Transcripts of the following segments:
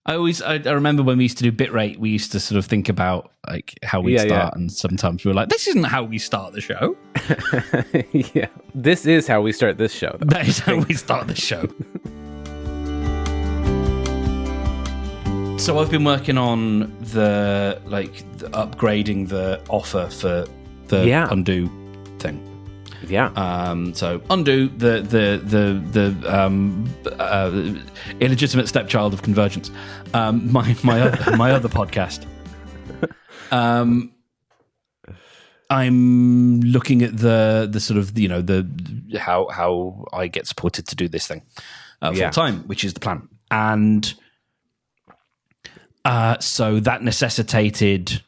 I remember when we used to do bitrate, we used to sort of think about like how we start, and sometimes we were like, this isn't how we start the show. Yeah, this is how we start this show. That is how we start the show. So I've been working on the upgrading the offer for the undo thing. Yeah. So undo the illegitimate stepchild of Convergence. My other podcast. I'm looking at the sort of the how I get supported to do this thing full time, which is the plan, and so that necessitated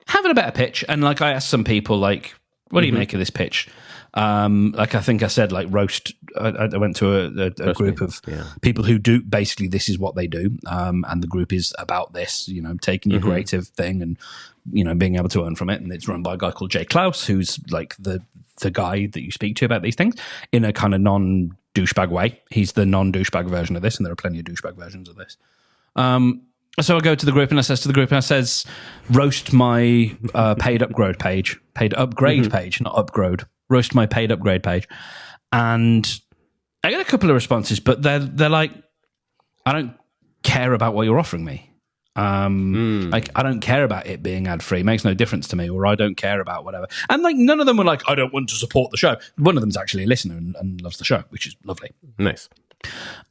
having a better pitch. And like I asked some people, like, what do you make of this pitch? Like I think I said, like roast. I went to a group of people who do basically this is what they do, and the group is about this. Taking your creative thing and being able to earn from it. And it's run by a guy called Jay Klaus, who's like the guy that you speak to about these things in a kind of non-douchebag way. He's the non-douchebag version of this, and there are plenty of douchebag versions of this. So I go to the group and I says, roast my paid upgrade page, page, not upgrade. Roast my paid upgrade page. And I get a couple of responses, but they're like, I don't care about what you're offering me. Like, I don't care about it being ad free. It makes no difference to me, or I don't care about whatever. And like, none of them were like, I don't want to support the show. One of them's actually a listener and loves the show, which is lovely. Nice.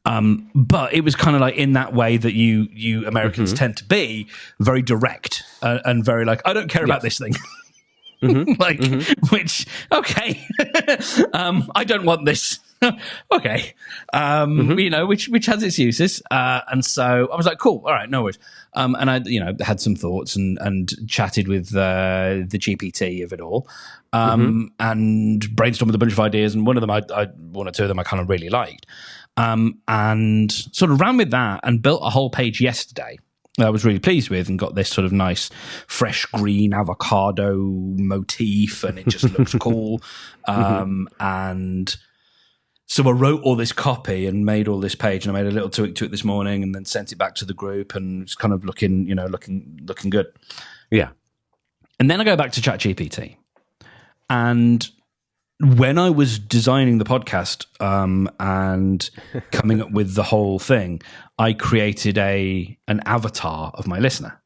But it was kind of like in that way that you Americans tend to be, very direct and very like, I don't care about this thing. Which, okay. I don't want this. Okay. Which has its uses. And so I was like, cool. All right, no worries. And I, had some thoughts and chatted with the GPT of it all. And brainstormed with a bunch of ideas. And one or two of them I kind of really liked. And sort of ran with that and built a whole page yesterday that I was really pleased with, and got this sort of nice fresh green avocado motif, and it just looks cool. And so I wrote all this copy and made all this page, and I made a little tweak to it this morning and then sent it back to the group, and it's kind of looking good. Yeah. And then I go back to ChatGPT, and when I was designing the podcast and coming up with the whole thing, I created an avatar of my listener.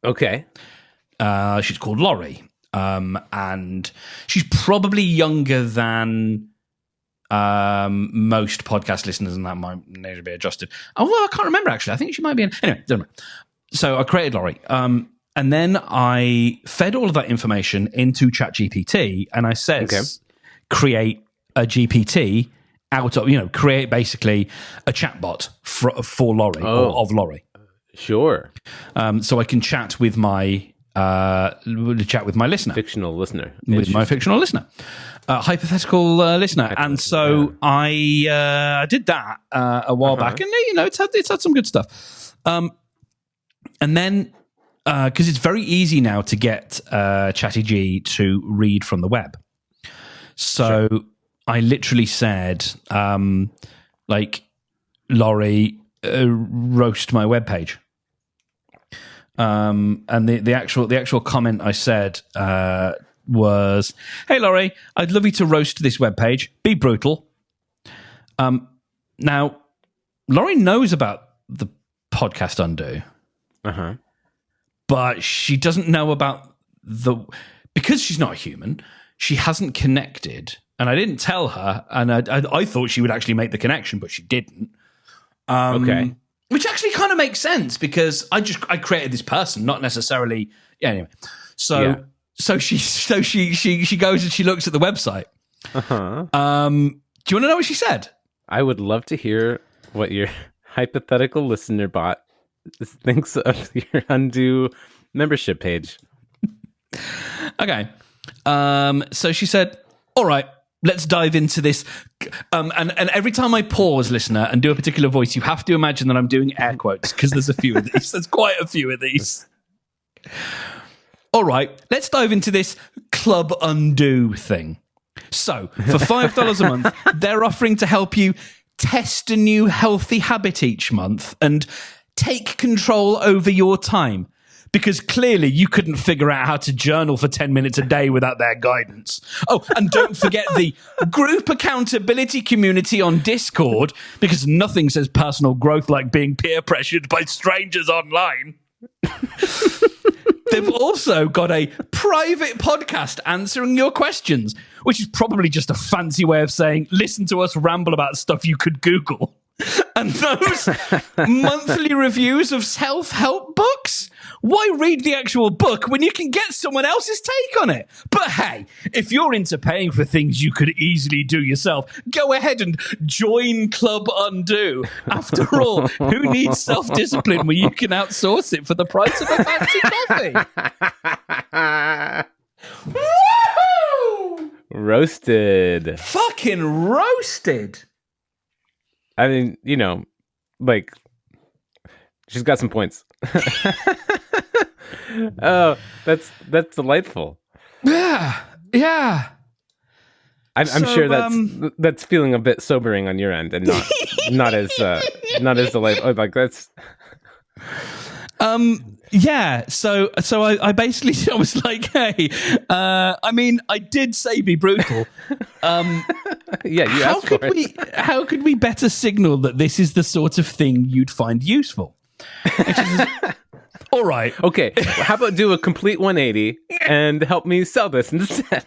Okay. She's called Laurie, and she's probably younger than most podcast listeners, and that might need to be adjusted. Oh, well, I can't remember, actually. I think she might be anyway, doesn't matter. So I created Laurie. And then I fed all of that information into ChatGPT, and I said, create a GPT out of, create basically a chatbot for Laurie, or of Laurie. Sure. So I can chat with my listener. Fictional listener. With my fictional listener. Hypothetical listener. And so I did that a while back, and it's had some good stuff. And then because it's very easy now to get ChatGPT to read from the web. So I literally said, Laurie, roast my webpage. And the actual comment I said was, "Hey Laurie, I'd love you to roast this webpage. Be brutal." Now, Laurie knows about the podcast Undo, but she doesn't know about because she's not a human. She hasn't connected, and I didn't tell her, and I thought she would actually make the connection, but she didn't. Okay. Which actually kind of makes sense, because I created this person, not necessarily. Yeah. Anyway, so she goes and she looks at the website. Do you want to know what she said? I would love to hear what your hypothetical listener bot thinks of your Undo membership page. Okay. So she said, all right, let's dive into this. And every time I pause, listener, and do a particular voice, you have to imagine that I'm doing air quotes, because there's a few of these. There's quite a few of these. All right, let's dive into this Club Undo thing. So for $5 a month, they're offering to help you test a new healthy habit each month and take control over your time. Because clearly you couldn't figure out how to journal for 10 minutes a day without their guidance. Oh, and don't forget the group accountability community on Discord, because nothing says personal growth like being peer pressured by strangers online. They've also got a private podcast answering your questions, which is probably just a fancy way of saying, listen to us ramble about stuff you could Google. And those monthly reviews of self-help books? Why read the actual book when you can get someone else's take on it? But hey, if you're into paying for things you could easily do yourself, go ahead and join Club Undo. After all, who needs self-discipline when you can outsource it for the price of a fancy coffee? Woohoo! Roasted. Fucking roasted. I mean, you know, like, she's got some points. Oh, that's delightful. Yeah. I'm sure that's feeling a bit sobering on your end, and not as delightful. Like that's. Yeah. So I basically I was like, hey, I mean, I did say be brutal. Yeah, you asked for it. How could we better signal that this is the sort of thing you'd find useful? All right. Okay. How about do a complete 180 and help me sell this instead?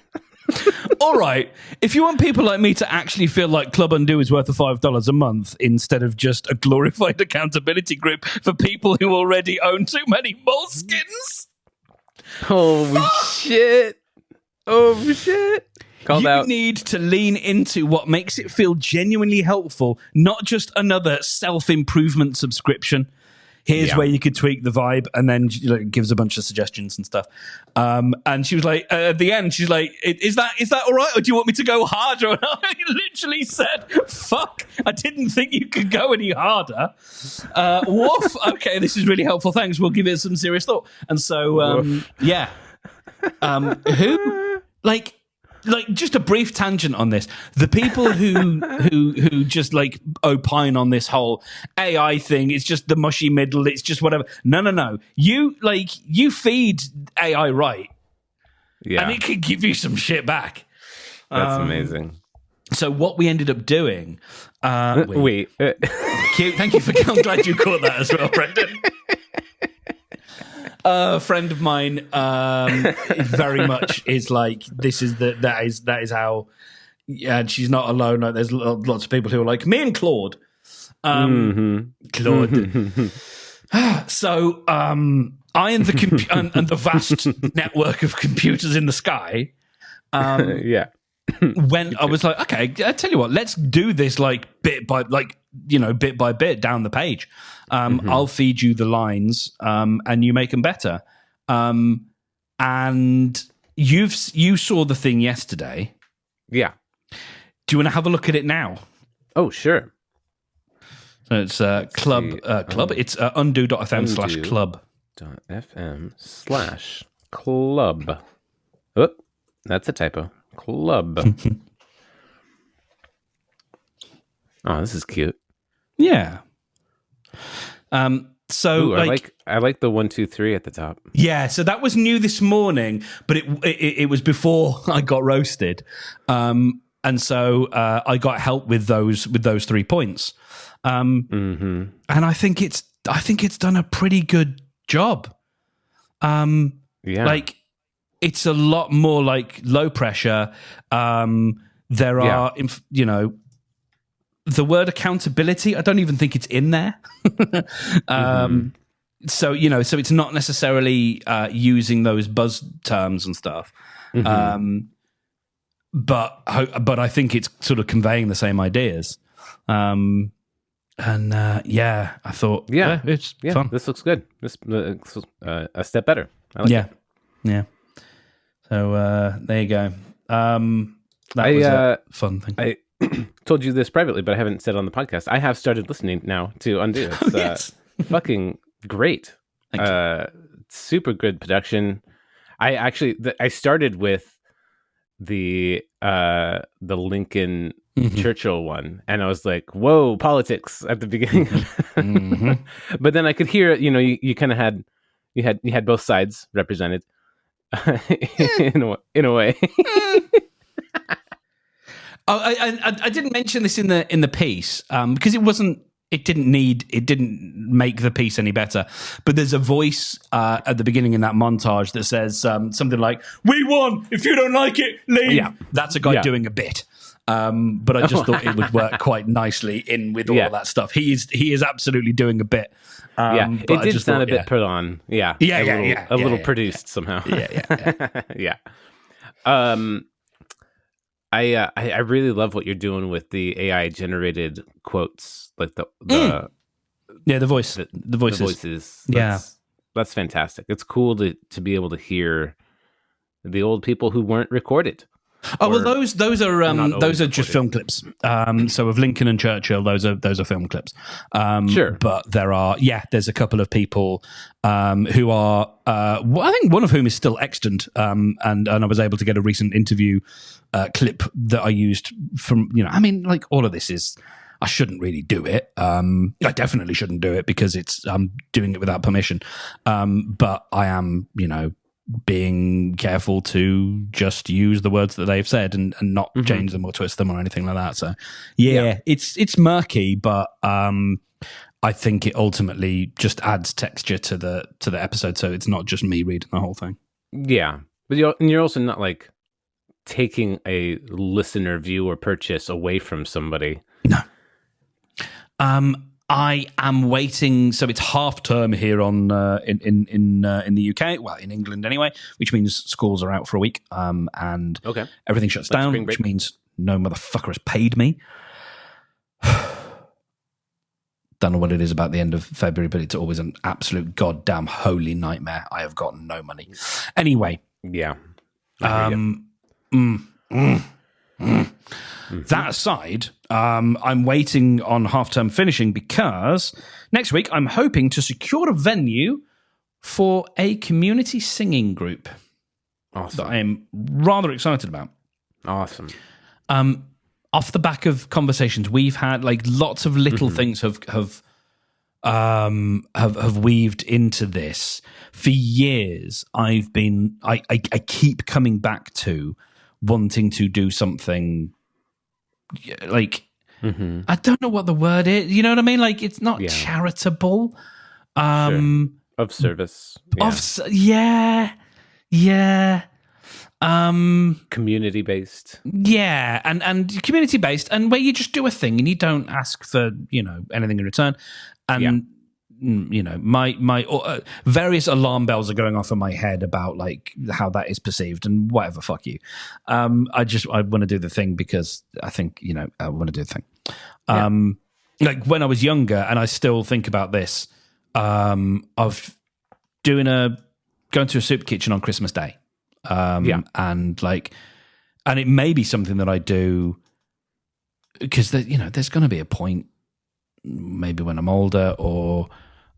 All right. If you want people like me to actually feel like Club Undo is worth $5 a month instead of just a glorified accountability group for people who already own too many moleskins. Oh, shit. Oh, shit. Called out. You need to lean into what makes it feel genuinely helpful, not just another self-improvement subscription. Here's where you could tweak the vibe, and then gives a bunch of suggestions and stuff. And she was like, at the end, she's like, "Is that all right, or do you want me to go harder?" And I literally said, "Fuck, I didn't think you could go any harder." Woof. Okay, this is really helpful. Thanks. We'll give it some serious thought. And so, yeah. Who like just a brief tangent on this. The people who just like opine on this whole AI thing, it's just the mushy middle, it's just whatever. No. You feed AI right. Yeah. And it could give you some shit back. That's amazing. So what we ended up doing wait. Cute. Thank you I'm glad you caught that as well, Brendan. A friend of mine very much is like, that is how, and she's not alone. Like, there's lots of people who are like me and Claude. Claude. So I and the vast network of computers in the sky. When I was like, okay, I tell you what, let's do this like bit by bit down the page. I'll feed you the lines, and you make them better. And you saw the thing yesterday. Yeah. Do you want to have a look at it now? Oh, sure. So it's club. It's undo.fm/club. .fm/club. Oh, that's a typo. Club. Oh, this is cute. Yeah. So ooh, I like the 1, 2, 3 at the top. Yeah, so that was new this morning, but it was before I got roasted, and so I got help with those 3 points, and I think it's done a pretty good job. Like it's a lot more like low pressure. There are the word accountability, I don't even think it's in there. So it's not necessarily using those buzz terms and stuff. But I think it's sort of conveying the same ideas. I thought, it's fun. This looks good. This a step better. I like it. Yeah. So there you go. That was a fun thing. I told you this privately, but I haven't said it on the podcast. I have started listening now to Undo. It's yes. Fucking great. Super good production. I started with the Lincoln Churchill one, and I was like, "Whoa, politics!" at the beginning. But then I could hear, you kind of had you had both sides represented in a way. I didn't mention this in the piece because it didn't make the piece any better. But there's a voice at the beginning in that montage that says something like, "We won. If you don't like it, leave." Yeah. That's a guy doing a bit. But I just thought it would work quite nicely in with all of that stuff. He is absolutely doing a bit. It did sound a bit put on. A little produced somehow. Yeah. I really love what you're doing with the AI generated quotes, like the voices. That's fantastic. It's cool to be able to hear the old people who weren't recorded. Oh well, those are just film clips. So of Lincoln and Churchill, those are film clips. Sure, but there's a couple of people who are. I think one of whom is still extant, and I was able to get a recent interview clip that I used from. Like all of this is. I shouldn't really do it. I definitely shouldn't do it because I'm doing it without permission. But I am, being careful to just use the words that they've said and not change them or twist them or anything like that. So it's murky, but I think it ultimately just adds texture to the episode. So it's not just me reading the whole thing. Yeah, but you're also not like taking a listener view or purchase away from somebody. No. I am waiting. So it's half term here in the UK, well, in England anyway, which means schools are out for a week, and everything shuts down, which means no motherfucker has paid me. Don't know what it is about the end of February, but it's always an absolute goddamn holy nightmare. I have got no money. Anyway, That aside, I'm waiting on half-term finishing because next week I'm hoping to secure a venue for a community singing group. Awesome. That I am rather excited about. Awesome. Off the back of conversations we've had, like lots of little things have weaved into this. For years, I keep coming back to wanting to do something like I don't know what the word is. You know what I mean? Like it's not charitable. Sure. Of service. Community based. Yeah, and community based, and where you just do a thing and you don't ask for anything in return. And my various alarm bells are going off in my head about like how that is perceived and whatever. Fuck you. I want to do the thing because I think I want to do the thing. Like when I was younger, and I still think about this, of going to a soup kitchen on Christmas Day. And it may be something that I do because there's going to be a point maybe when I'm older or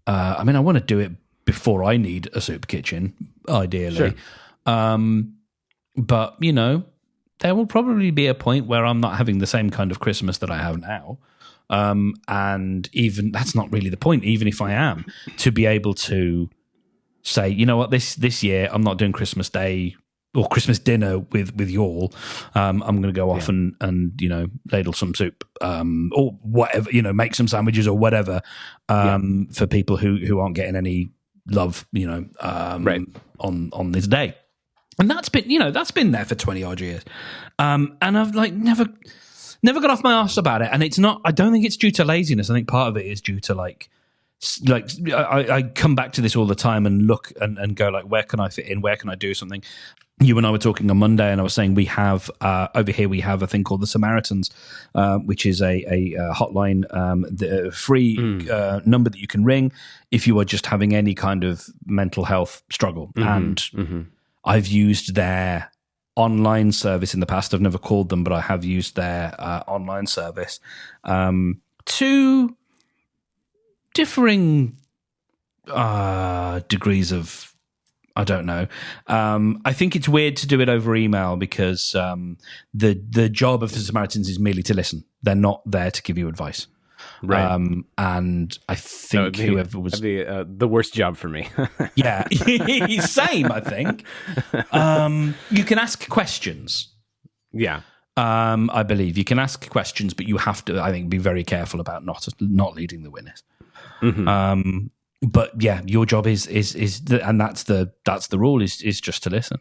I want to do it before I need a soup kitchen ideally. Sure. But there will probably be a point where I'm not having the same kind of Christmas that I have now. And even that's not really the point, even if I am, to be able to say, you know what, this year I'm not doing Christmas Day or Christmas dinner with y'all. I'm going to go off and ladle some soup or whatever, make some sandwiches or whatever for people who aren't getting any love, on this day. And that's been there for 20 odd years. And I've never got off my arse about it. And it's not, I don't think it's due to laziness. I think part of it is due to I come back to this all the time and look and go like, where can I fit in? Where can I do something? You and I were talking on Monday, and I was saying we have over here we have a thing called the Samaritans, which is a hotline, the free number that you can ring if you are just having any kind of mental health struggle. And I've used their online service in the past. I've never called them, but I have used their online service to differing degrees of, I don't know. I think it's weird to do it over email because the job of the Samaritans is merely to listen. They're not there to give you advice. Right. And I think whoever was the worst job for me. yeah, same. I think you can ask questions. Yeah. I believe you can ask questions, but you have to, I think, be very careful about not leading the witness. Mm-hmm. But yeah, your job is and that's the rule is just to listen.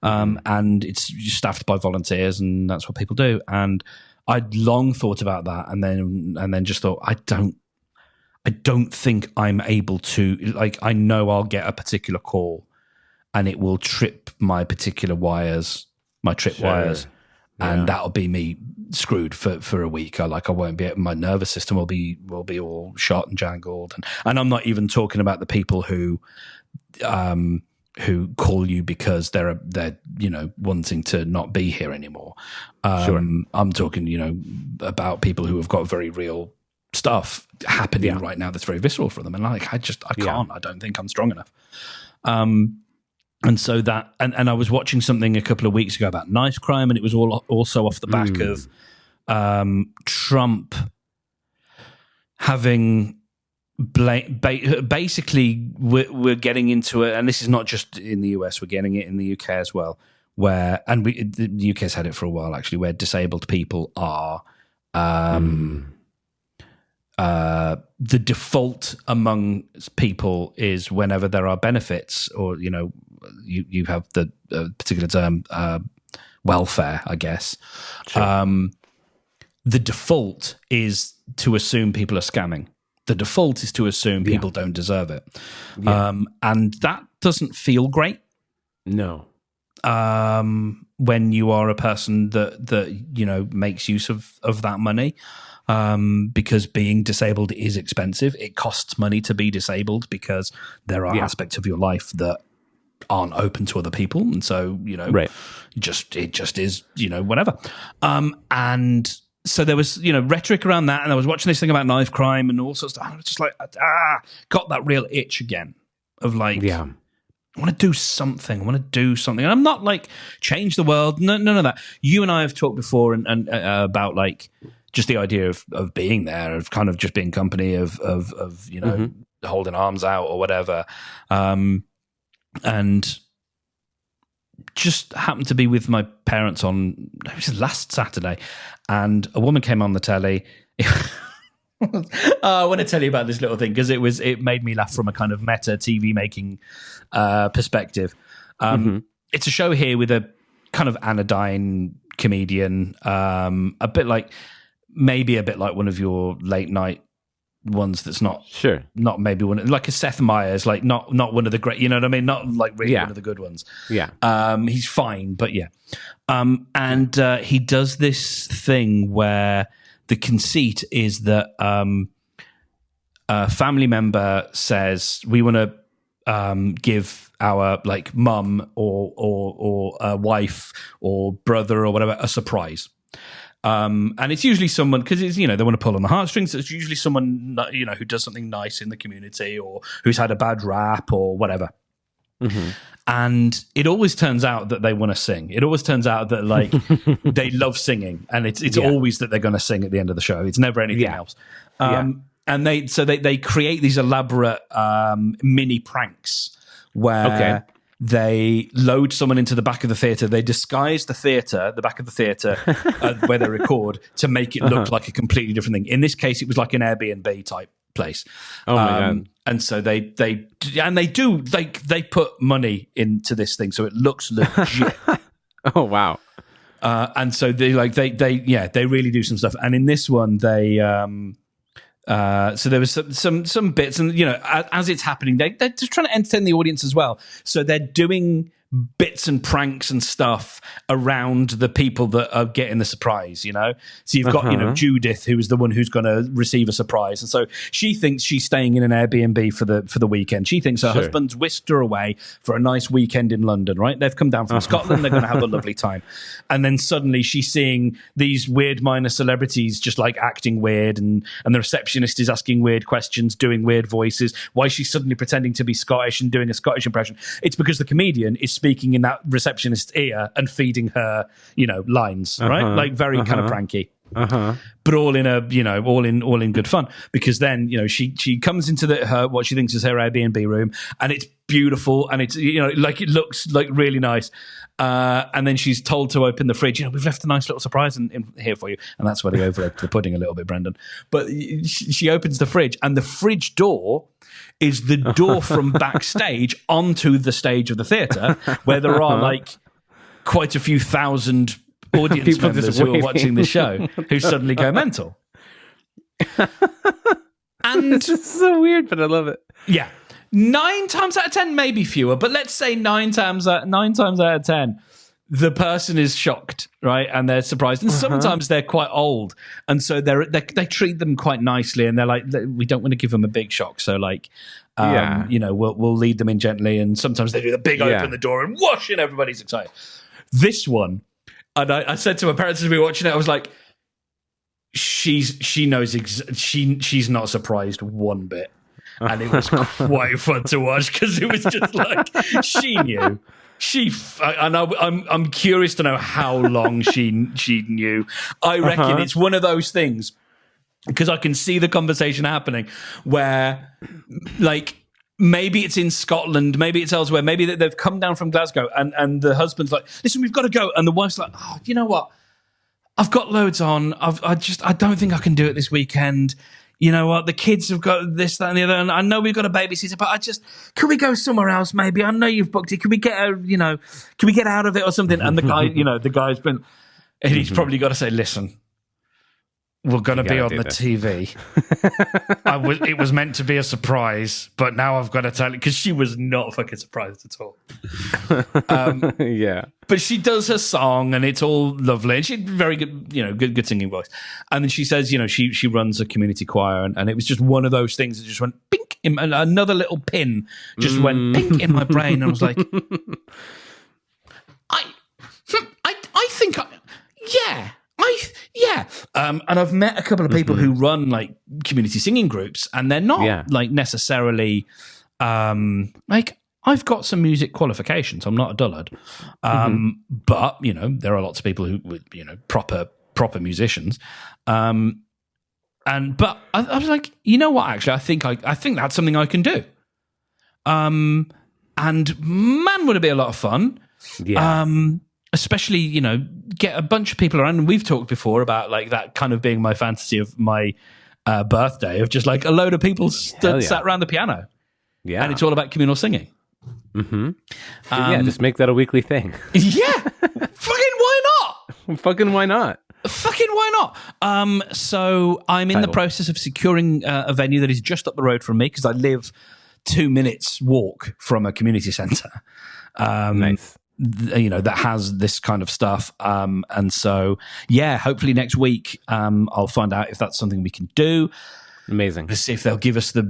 And it's staffed by volunteers, and that's what people do. And I'd long thought about that, and then just thought, I don't think I'm able to, like, I know I'll get a particular call and it will trip my particular wires, my tripwires. Yeah. And that'll be me screwed for a week. I won't be. My nervous system will be all shot and jangled, and I'm not even talking about the people who call you because they're wanting to not be here anymore. I'm talking about people who have got very real stuff happening right now that's very visceral for them, and I can't. I don't think I'm strong enough. And so that, and I was watching something a couple of weeks ago about knife crime, and it was also off the back of Trump having basically we're getting into it, and this is not just in the US, we're getting it in the UK as well, where the UK's had it for a while actually, where disabled people are the default among people is whenever there are benefits, or you have the particular term welfare, I guess. Sure. The default is to assume people are scamming. The default is to assume people don't deserve it. And that doesn't feel great. No. When you are a person that makes use of that money. Because being disabled is expensive. It costs money to be disabled because there are aspects of your life that aren't open to other people, and so it just is whatever. And so there was rhetoric around that, and I was watching this thing about knife crime and all sorts of stuff. I was just like, got that real itch again of like, I want to do something. And I'm not like change the world. None of that. You and I have talked before and about like just the idea of being there, of kind of just being company, of holding arms out or whatever. And just happened to be with my parents on, it was last Saturday, and a woman came on the telly. I want to tell you about this little thing because it made me laugh from a kind of meta TV making perspective. It's a show here with a kind of anodyne comedian, maybe a bit like one of your late night ones that's not not maybe one like a Seth Meyers, like not one of the great, you know what I mean, not like really one of the good ones. He's fine, but and he does this thing where the conceit is that a family member says, we want to give our like mum or a wife or brother or whatever a surprise. And it's usually someone, because it's, they want to pull on the heartstrings. It's usually someone, who does something nice in the community or who's had a bad rap or whatever. And it always turns out that they want to sing. It always turns out that like they love singing, and it's always that they're going to sing at the end of the show. It's never anything else. And they create these elaborate mini pranks where they load someone into the back of the theatre. They disguise the back of the theatre where they record to make it look like a completely different thing. In this case, it was like an Airbnb type place. Oh my God. And so they put money into this thing so it looks legit. Oh wow. And so they really do some stuff. And in this one, they so there was some bits, and as it's happening, they're just trying to entertain the audience as well. So they're doing bits and pranks and stuff around the people that are getting the surprise, you know? So you've got, Judith, who is the one who's going to receive a surprise. And so she thinks she's staying in an Airbnb for the weekend. She thinks her husband's whisked her away for a nice weekend in London, right? They've come down from Scotland. They're going to have a lovely time. And then suddenly she's seeing these weird minor celebrities just like acting weird, and the receptionist is asking weird questions, doing weird voices. Why is she suddenly pretending to be Scottish and doing a Scottish impression? It's because the comedian is speaking in that receptionist's ear and feeding her, lines, right? Like very kind of pranky. But all in a, all in good fun, because then, she comes into what she thinks is her Airbnb room, and it's beautiful, and it's, like it looks like really nice. And then she's told to open the fridge. We've left a nice little surprise in here for you. And that's where they overlooked the pudding a little bit, Brendan. But she opens the fridge, and the fridge door is the door from backstage onto the stage of the theatre, where there are like quite a few thousand audience members who are watching the show who suddenly go mental. And it's so weird, but I love it. Yeah. 9 times out of 10, maybe fewer, but let's say 9 times out of 10, the person is shocked, right? And they're surprised. And sometimes they're quite old. And so they treat them quite nicely. And they're like, we don't want to give them a big shock. So like, we'll lead them in gently. And sometimes they do the big open the door and whoosh, and everybody's excited. This one, and I said to my parents as we were watching it, I was like, she knows, she's not surprised one bit. And it was quite fun to watch, because it was just like, she knew. I'm curious to know how long she knew. I reckon it's one of those things, because I can see the conversation happening where, like, maybe it's in Scotland, maybe it's elsewhere, maybe they've come down from Glasgow, and the husband's like, listen, we've got to go. And the wife's like, oh, you know what? I've got loads on. I don't think I can do it this weekend. You know what? The kids have got this, that, and the other, and I know we've got a babysitter, but can we go somewhere else? Maybe. I know you've booked it. Can we get can we get out of it or something? And the guy, the guy's been, and he's probably got to say, listen, we're going to be on the TV. It was meant to be a surprise, but now I've got to tell you, because she was not fucking surprised at all. But she does her song, and it's all lovely, and she's very good, good singing voice. And then she says, she runs a community choir, and it was just one of those things that just went pink, and another little pin just went pink in my brain, and I was like, I think, and I've met a couple of people who run like community singing groups, and they're not like necessarily like, I've got some music qualifications. I'm not a dullard. But, there are lots of people who, proper musicians. But I was like, you know what, actually, I think that's something I can do. And man, would it be a lot of fun. Yeah. Especially, get a bunch of people around. And we've talked before about like that kind of being my fantasy of my birthday, of just like a load of people sat around the piano. Yeah. And it's all about communal singing. Just make that a weekly thing. Fucking why not? Fucking why not? So I'm in the process of securing a venue that is just up the road from me, because I live 2 minutes walk from a community centre. Nice. That has this kind of stuff. And so, hopefully next week, I'll find out if that's something we can do. Amazing. To see if they'll give us the,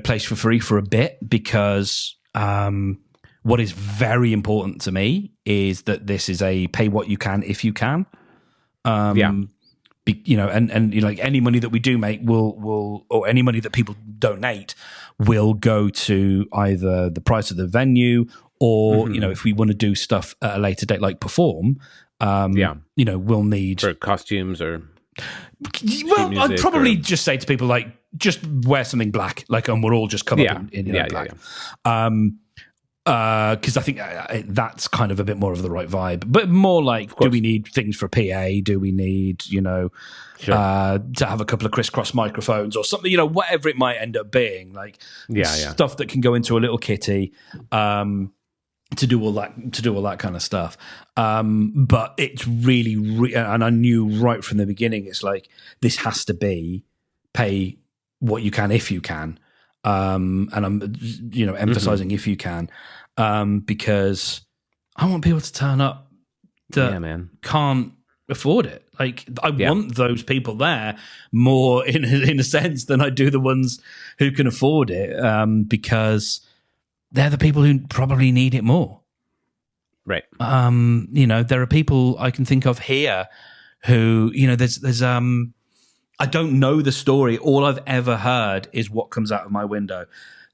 place for free for a bit, because what is very important to me is that this is a pay what you can if you can. Like any money that we do make will or any money that people donate will go to either the price of the venue, or if we want to do stuff at a later date, like perform, we'll need for costumes or. Well, I'd probably just say to people, like, just wear something black, like, and we'll all just come up in black. Because I think that's kind of a bit more of the right vibe. But more like, do we need things for PA? Do we need, to have a couple of crisscross microphones or something? Whatever it might end up being, like stuff that can go into a little kitty. To do all that kind of stuff. But it's really, and I knew right from the beginning, it's like, this has to be pay what you can if you can. And I'm, emphasizing if you can, because I want people to turn up that man. can't afford it. Like, I want those people there more in a sense than I do the ones who can afford it, because they're the people who probably need it more. Right. There are people I can think of here who, there's I don't know the story. All I've ever heard is what comes out of my window.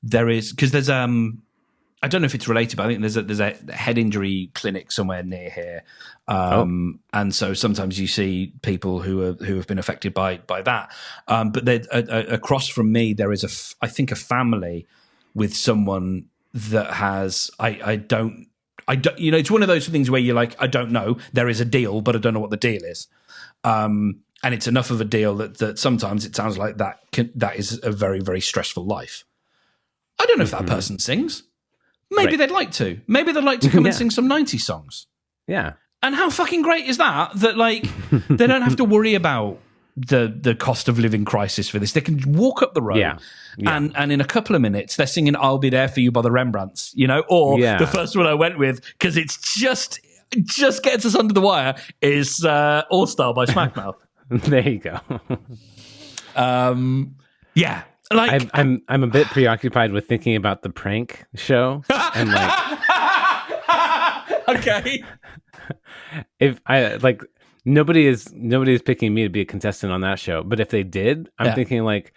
Because there's I don't know if it's related, but I think there's a head injury clinic somewhere near here, and so sometimes you see people who have been affected by that. But across from me, there is I think a family with someone that has I don't. It's one of those things where you're like, I don't know. There is a deal, but I don't know what the deal is. And it's enough of a deal that sometimes it sounds like that is a very, very stressful life. I don't know if that person sings. Maybe they'd like to. Maybe they'd like to come and sing some 90s songs. Yeah. And how fucking great is that like, they don't have to worry about the cost of living crisis for this. They can walk up the road and in a couple of minutes, they're singing I'll Be There For You by the Rembrandts, or the first one I went with, because it's just gets us under the wire, is All Star by Smackmouth. There you go. Yeah. Like, I'm a bit preoccupied with thinking about the prank show and like okay, if I like nobody is picking me to be a contestant on that show, but if they did, I'm thinking like,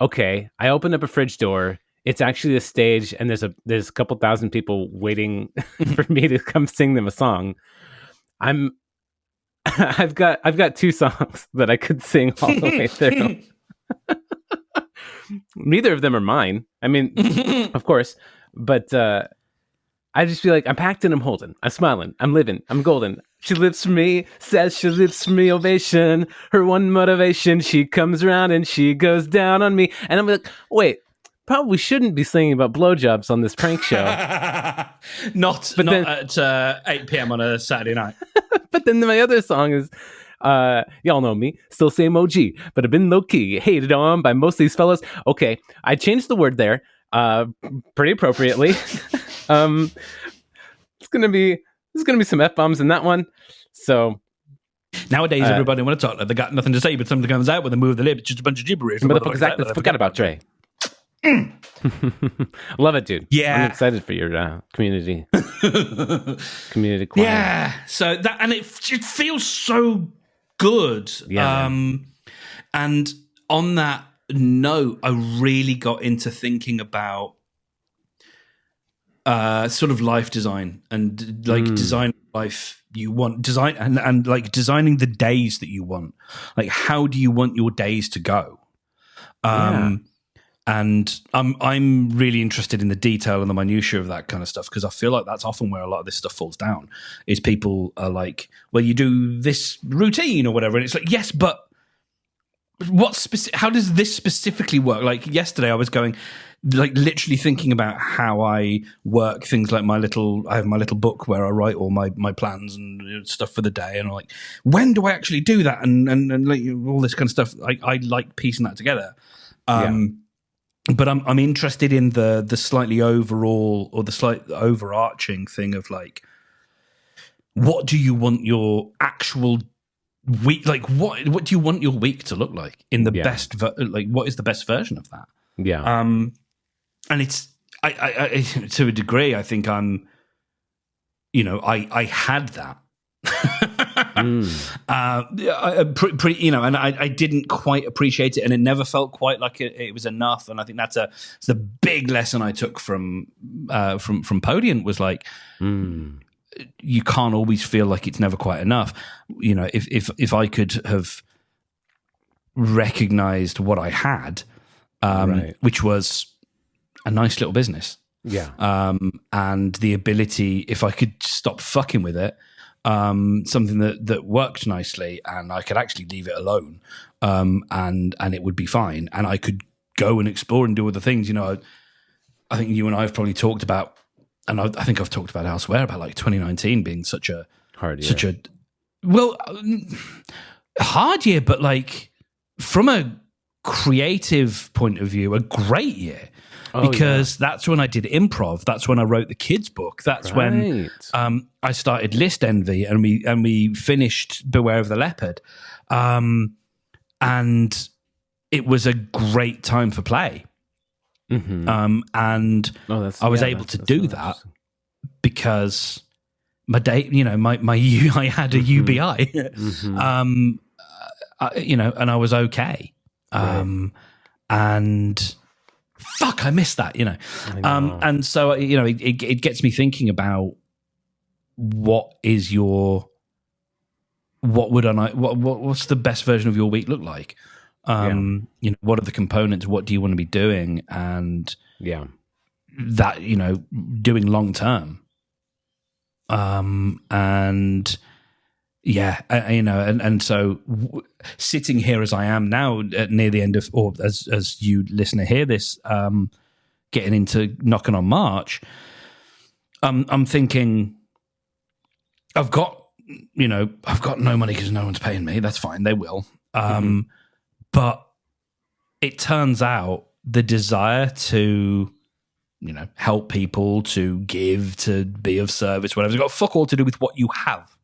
okay, I opened up a fridge door, it's actually a stage, and there's a couple thousand people waiting for me to come sing them a song. I've got 2 songs that I could sing all the way through. Neither of them are mine. I mean, of course, but I just feel like I'm packed and I'm holding. I'm smiling. I'm living. I'm golden. She lives for me, says she lives for me, ovation. Her one motivation, she comes around and she goes down on me. And I'm like, wait, probably shouldn't be singing about blowjobs on this prank show. Not at 8 p.m. on a Saturday night. But then my other song is, y'all know me, still same OG, but I've been low-key, hated on by most of these fellas. Okay, I changed the word there pretty appropriately. There's gonna be some F-bombs in that one. So nowadays, everybody want to talk. They got nothing to say, but something comes out when they move the lip. It's just a bunch of gibberish. Motherfuckers, forgot about Dre. Love it, dude. Yeah, I'm excited for your community choir. Yeah, so that, and it feels so good. And on that note, I really got into thinking about sort of life design and like design life you want, design and like designing the days that you want. Like, how do you want your days to go? And I'm really interested in the detail and the minutiae of that kind of stuff, because I feel like that's often where a lot of this stuff falls down. Is people are like, well, you do this routine or whatever, and it's like, yes, but how does this specifically work? Like yesterday, I was going, like literally thinking about how I work things like I have my little book where I write all my plans and stuff for the day, and I'm like, when do I actually do that? And like all this kind of stuff. I like piecing that together. But I'm interested in the slightly overall or the slight overarching thing of like, what do you want your actual week, like what do you want your week to look like in the best like what is the best version of that? And it's I to a degree I think I'm, I had that. Pretty, and I didn't quite appreciate it, and it never felt quite like it was enough. And I think that's the big lesson I took from Podium was like, you can't always feel like it's never quite enough. If I could have recognized what I had, which was a nice little business, and the ability, if I could stop fucking with it. Something that worked nicely, and I could actually leave it alone, and it would be fine, and I could go and explore and do other things. I think you and I have probably talked about, and I think I've talked about elsewhere about like 2019 being such a hard year, but like from a creative point of view, a great year. because that's when I did improv. That's when I wrote the kids' book. That's when I started List Envy, and we finished Beware of the Leopard. And it was a great time for play. And I was able to do that because my day, I had a UBI, and I was okay. And fuck, I missed that, and so, it gets me thinking about what's the best version of your week look like? What are the components? What do you want to be doing? And that, doing long term. So sitting here as I am now near the end of, or as you listener hear this, getting into knocking on March, I'm thinking I've got no money because no one's paying me. That's fine. They will. But it turns out the desire to, help people, to give, to be of service, whatever, it's got fuck all to do with what you have.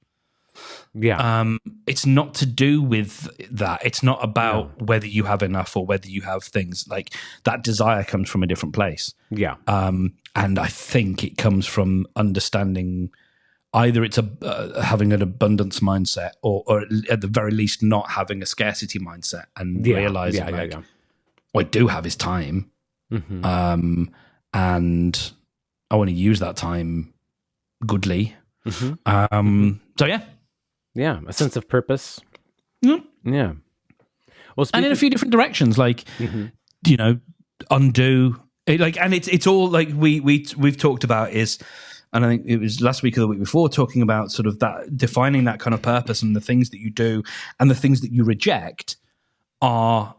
Yeah. It's not to do with that. It's not about whether you have enough or whether you have things. Like, that desire comes from a different place. Yeah. And I think it comes from understanding either it's having an abundance mindset or at the very least not having a scarcity mindset and realizing what I do have is time. And I want to use that time goodly. So yeah, a sense of purpose. Yeah. Well, and in a few different directions, like undo. And it's all like we've talked about is, and I think it was last week or the week before, talking about sort of that, defining that kind of purpose, and the things that you do and the things that you reject are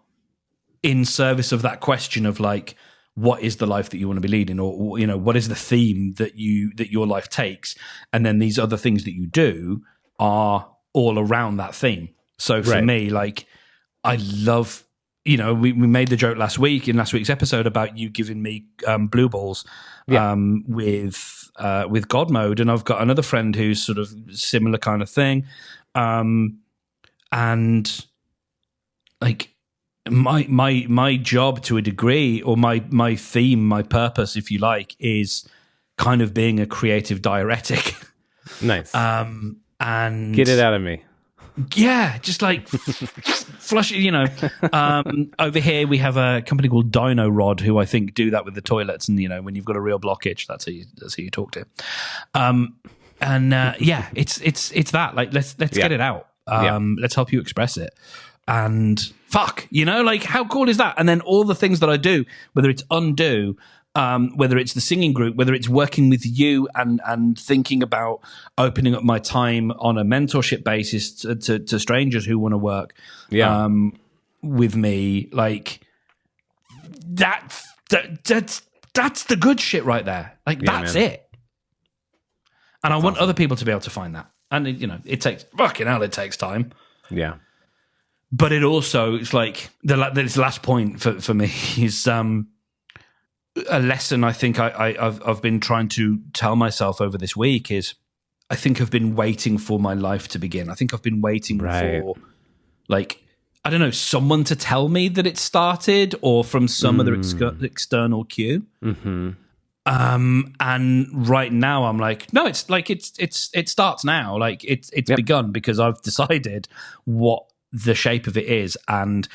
in service of that question of like, what is the life that you want to be leading, or what is the theme that your life takes, and then these other things that you do are all around that theme. So for me, like, I love, we made the joke last week's episode about you giving me blue balls with God Mode, and I've got another friend who's sort of similar kind of thing, and like my job to a degree, or my theme, my purpose, if you like, is kind of being a creative diuretic. Nice. And get it out of me. Yeah, just like flush it, over here we have a company called Dino Rod, who I think do that with the toilets, and when you've got a real blockage, that's who you talk to. It's that, like, let's get it out. Let's help you express it. And fuck, like, how cool is that? And then all the things that I do, whether it's undo, whether it's the singing group, whether it's working with you and thinking about opening up my time on a mentorship basis to strangers who want to work with me, like, that's the good shit right there. Like, that's it. And I want other people to be able to find that. And it takes it takes time. Yeah. But it also, it's like this last point for me is a lesson I think I've been trying to tell myself over this week is, I think I've been waiting for my life to begin. I think I've been waiting for, like, I don't know, someone to tell me that it started, or from some other external cue. And right now I'm like, no, it's like it starts now. Like it's begun, because I've decided what the shape of it is. And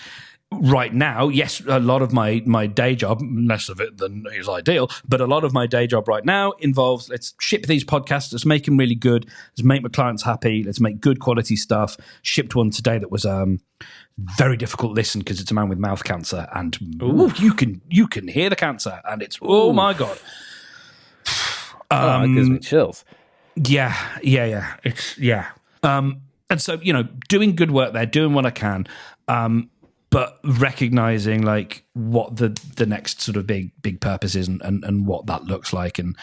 right now, yes, a lot of my day job, less of it than is ideal, but a lot of my day job right now involves, let's ship these podcasts, let's make them really good, let's make my clients happy, let's make good quality stuff. Shipped one today that was very difficult to listen because it's a man with mouth cancer, and you can hear the cancer, and it's my god. It gives me chills. Yeah. It's and so, doing good work there, doing what I can, but recognizing like what the next sort of big purpose is, and what that looks like, and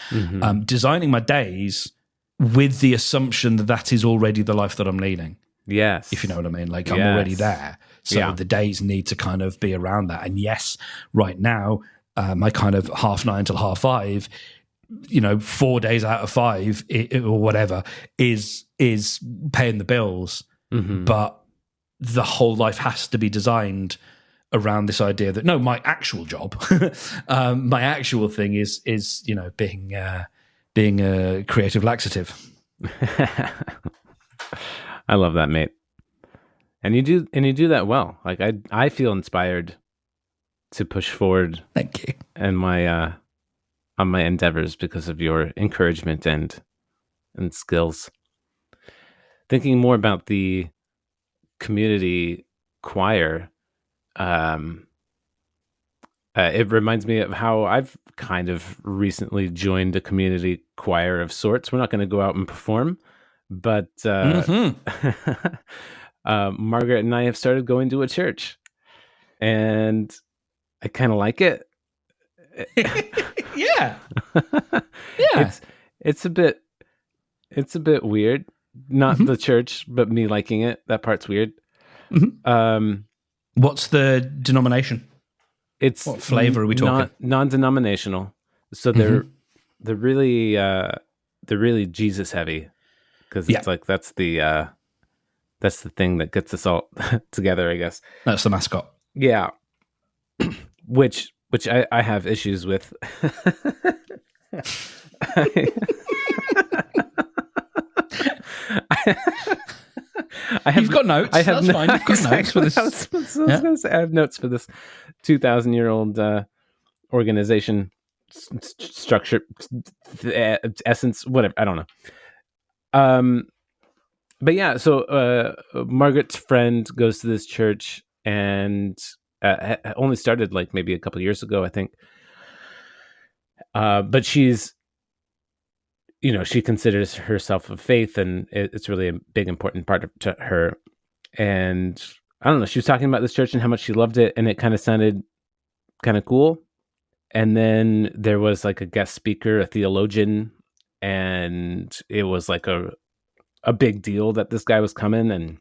designing my days with the assumption that is already the life that I'm leading. Yes. If you know what I mean. Like, I'm already there. So the days need to kind of be around that. And yes, right now, my kind of 9:30 till 5:30, 4 days out of 5 or whatever is paying the bills. But the whole life has to be designed around this idea that no, my actual job, my actual thing is being a creative laxative. I love that, mate. And you do that well. Like I feel inspired to push forward. Thank you. And my on my endeavors because of your encouragement and skills. Thinking more about the community choir, it reminds me of how I've kind of recently joined a community choir of sorts. We're not going to go out and perform, but Margaret and I have started going to a church, and I kind of like it. Yeah. It's a bit weird. Not the church, but me liking it. That part's weird. What's the denomination? What flavor are we talking? Non-denominational. So they're really Jesus heavy, because it's like that's the thing that gets us all together, I guess. That's the mascot. Yeah. which I have issues with. You've got notes. I have That's fine. You've got notes for this. I was gonna say, I have notes for this 2,000-year-old organization structure, essence, whatever. I don't know. But yeah, so Margaret's friend goes to this church, and only started like maybe a couple of years ago, I think. But she's, she considers herself of faith, and it's really a big, important part to her. And I don't know, she was talking about this church and how much she loved it, and it kind of sounded kind of cool. And then there was like a guest speaker, a theologian, and it was like a big deal that this guy was coming.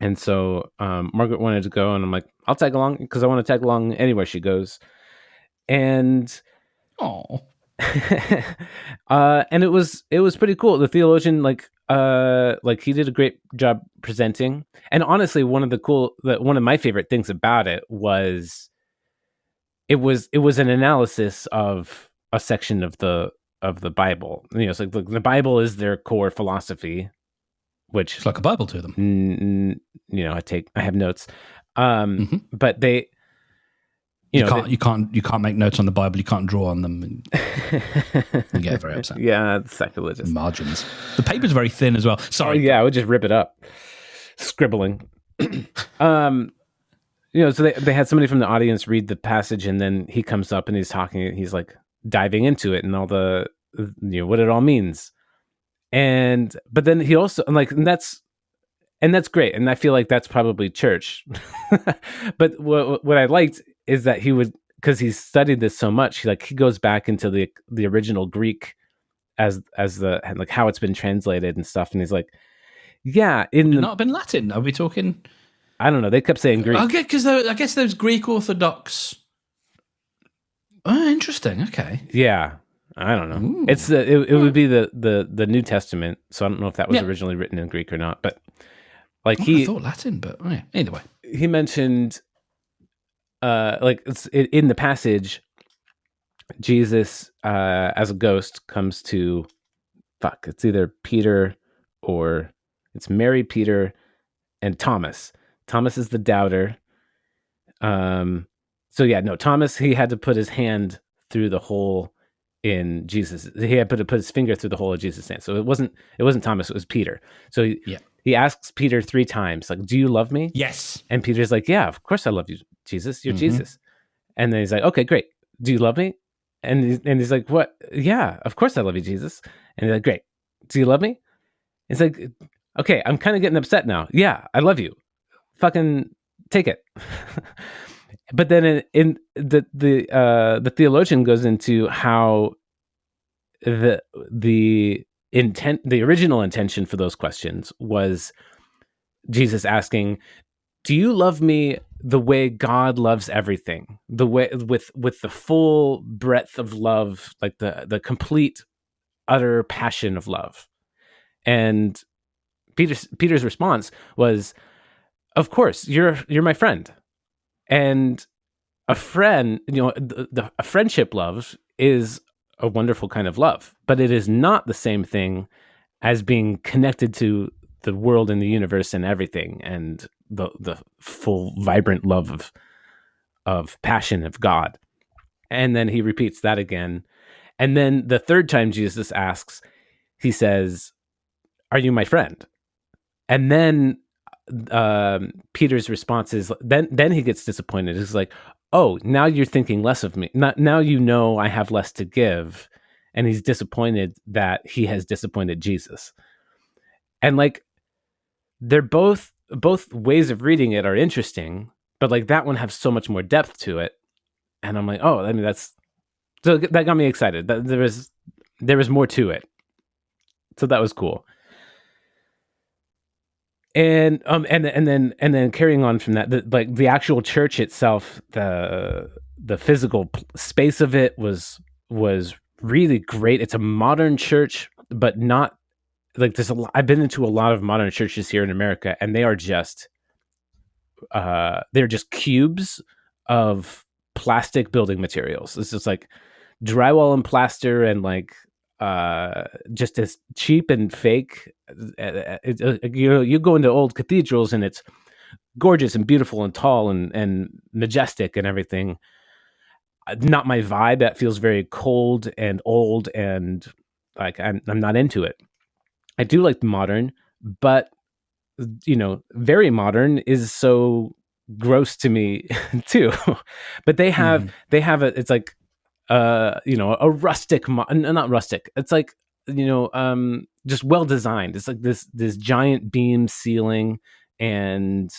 And so Margaret wanted to go, and I'm like, I'll tag along, because I want to tag along anywhere she goes. And and it was pretty cool. The theologian, like he did a great job presenting. And honestly, one of my favorite things about it was it was an analysis of a section of the Bible. It's like the Bible is their core philosophy, which it's like a Bible to them. I have notes, but they. You can't make notes on the Bible. You can't draw on them. And you get very upset. Yeah, it's sacrilegious. Margins. The paper's very thin as well. Sorry. Yeah, I would just rip it up. Scribbling. So they had somebody from the audience read the passage, and then he comes up and he's talking. He's like diving into it and all the what it all means. But then he also and that's great, and I feel like that's probably church. But what I liked is that he would, because he's studied this so much, he goes back into the original Greek as the like how it's been translated and stuff, and he's like, yeah, not been Latin. Are we talking? I don't know. They kept saying Greek. Okay, because I guess those Greek Orthodox. Oh, interesting. Okay. Yeah, I don't know. Ooh. It's it would be the New Testament, so I don't know if that was originally written in Greek or not, but like I thought Latin, but either way, he mentioned. In the passage, Jesus as a ghost comes to it's either Peter or it's Mary, Peter, and Thomas. Thomas is the doubter. Thomas, he had to put his hand through the hole in Jesus. He had to put his finger through the hole of Jesus' hand. So it wasn't Thomas, it was Peter. So he asks Peter 3 times, like, do you love me? Yes. And Peter's like, yeah, of course I love you, Jesus. You're Jesus. And then he's like, okay, great. Do you love me? And he's like, what? Yeah, of course I love you, Jesus. And he's like, great. Do you love me? He's like, okay, I'm kind of getting upset now. Yeah, I love you. Fucking take it. But then in the theologian goes into how the original intention for those questions was Jesus asking, do you love me the way God loves everything, the way with the full breadth of love, like the complete utter passion of love. And Peter's response was, of course, you're my friend. And a friend, a friendship love is a wonderful kind of love, but it is not the same thing as being connected to the world and the universe and everything, and the full vibrant love of passion of God. And then he repeats that again. And then the third time Jesus asks, he says, "Are you my friend?" And then Peter's response is, then he gets disappointed. He's like, "Oh, now you're thinking less of me. Now you know I have less to give." And he's disappointed that he has disappointed Jesus. And like, they're both ways of reading it are interesting, but like that one has so much more depth to it. And I'm like, oh, I mean, that got me excited. There was more to it. So that was cool. And then carrying on from that, the actual church itself, the physical space of it was really great. It's a modern church, but not like I've been into a lot of modern churches here in America, and they are just they're just cubes of plastic building materials. It's just like drywall and plaster, and like just as cheap and fake. You go into old cathedrals and it's gorgeous and beautiful and tall and majestic and everything. Not my vibe. That feels very cold and old, and like I'm not into it. I do like the modern, but very modern is so gross to me too. But they have it's like a rustic, not rustic. It's like just well designed. It's like this giant beam ceiling, and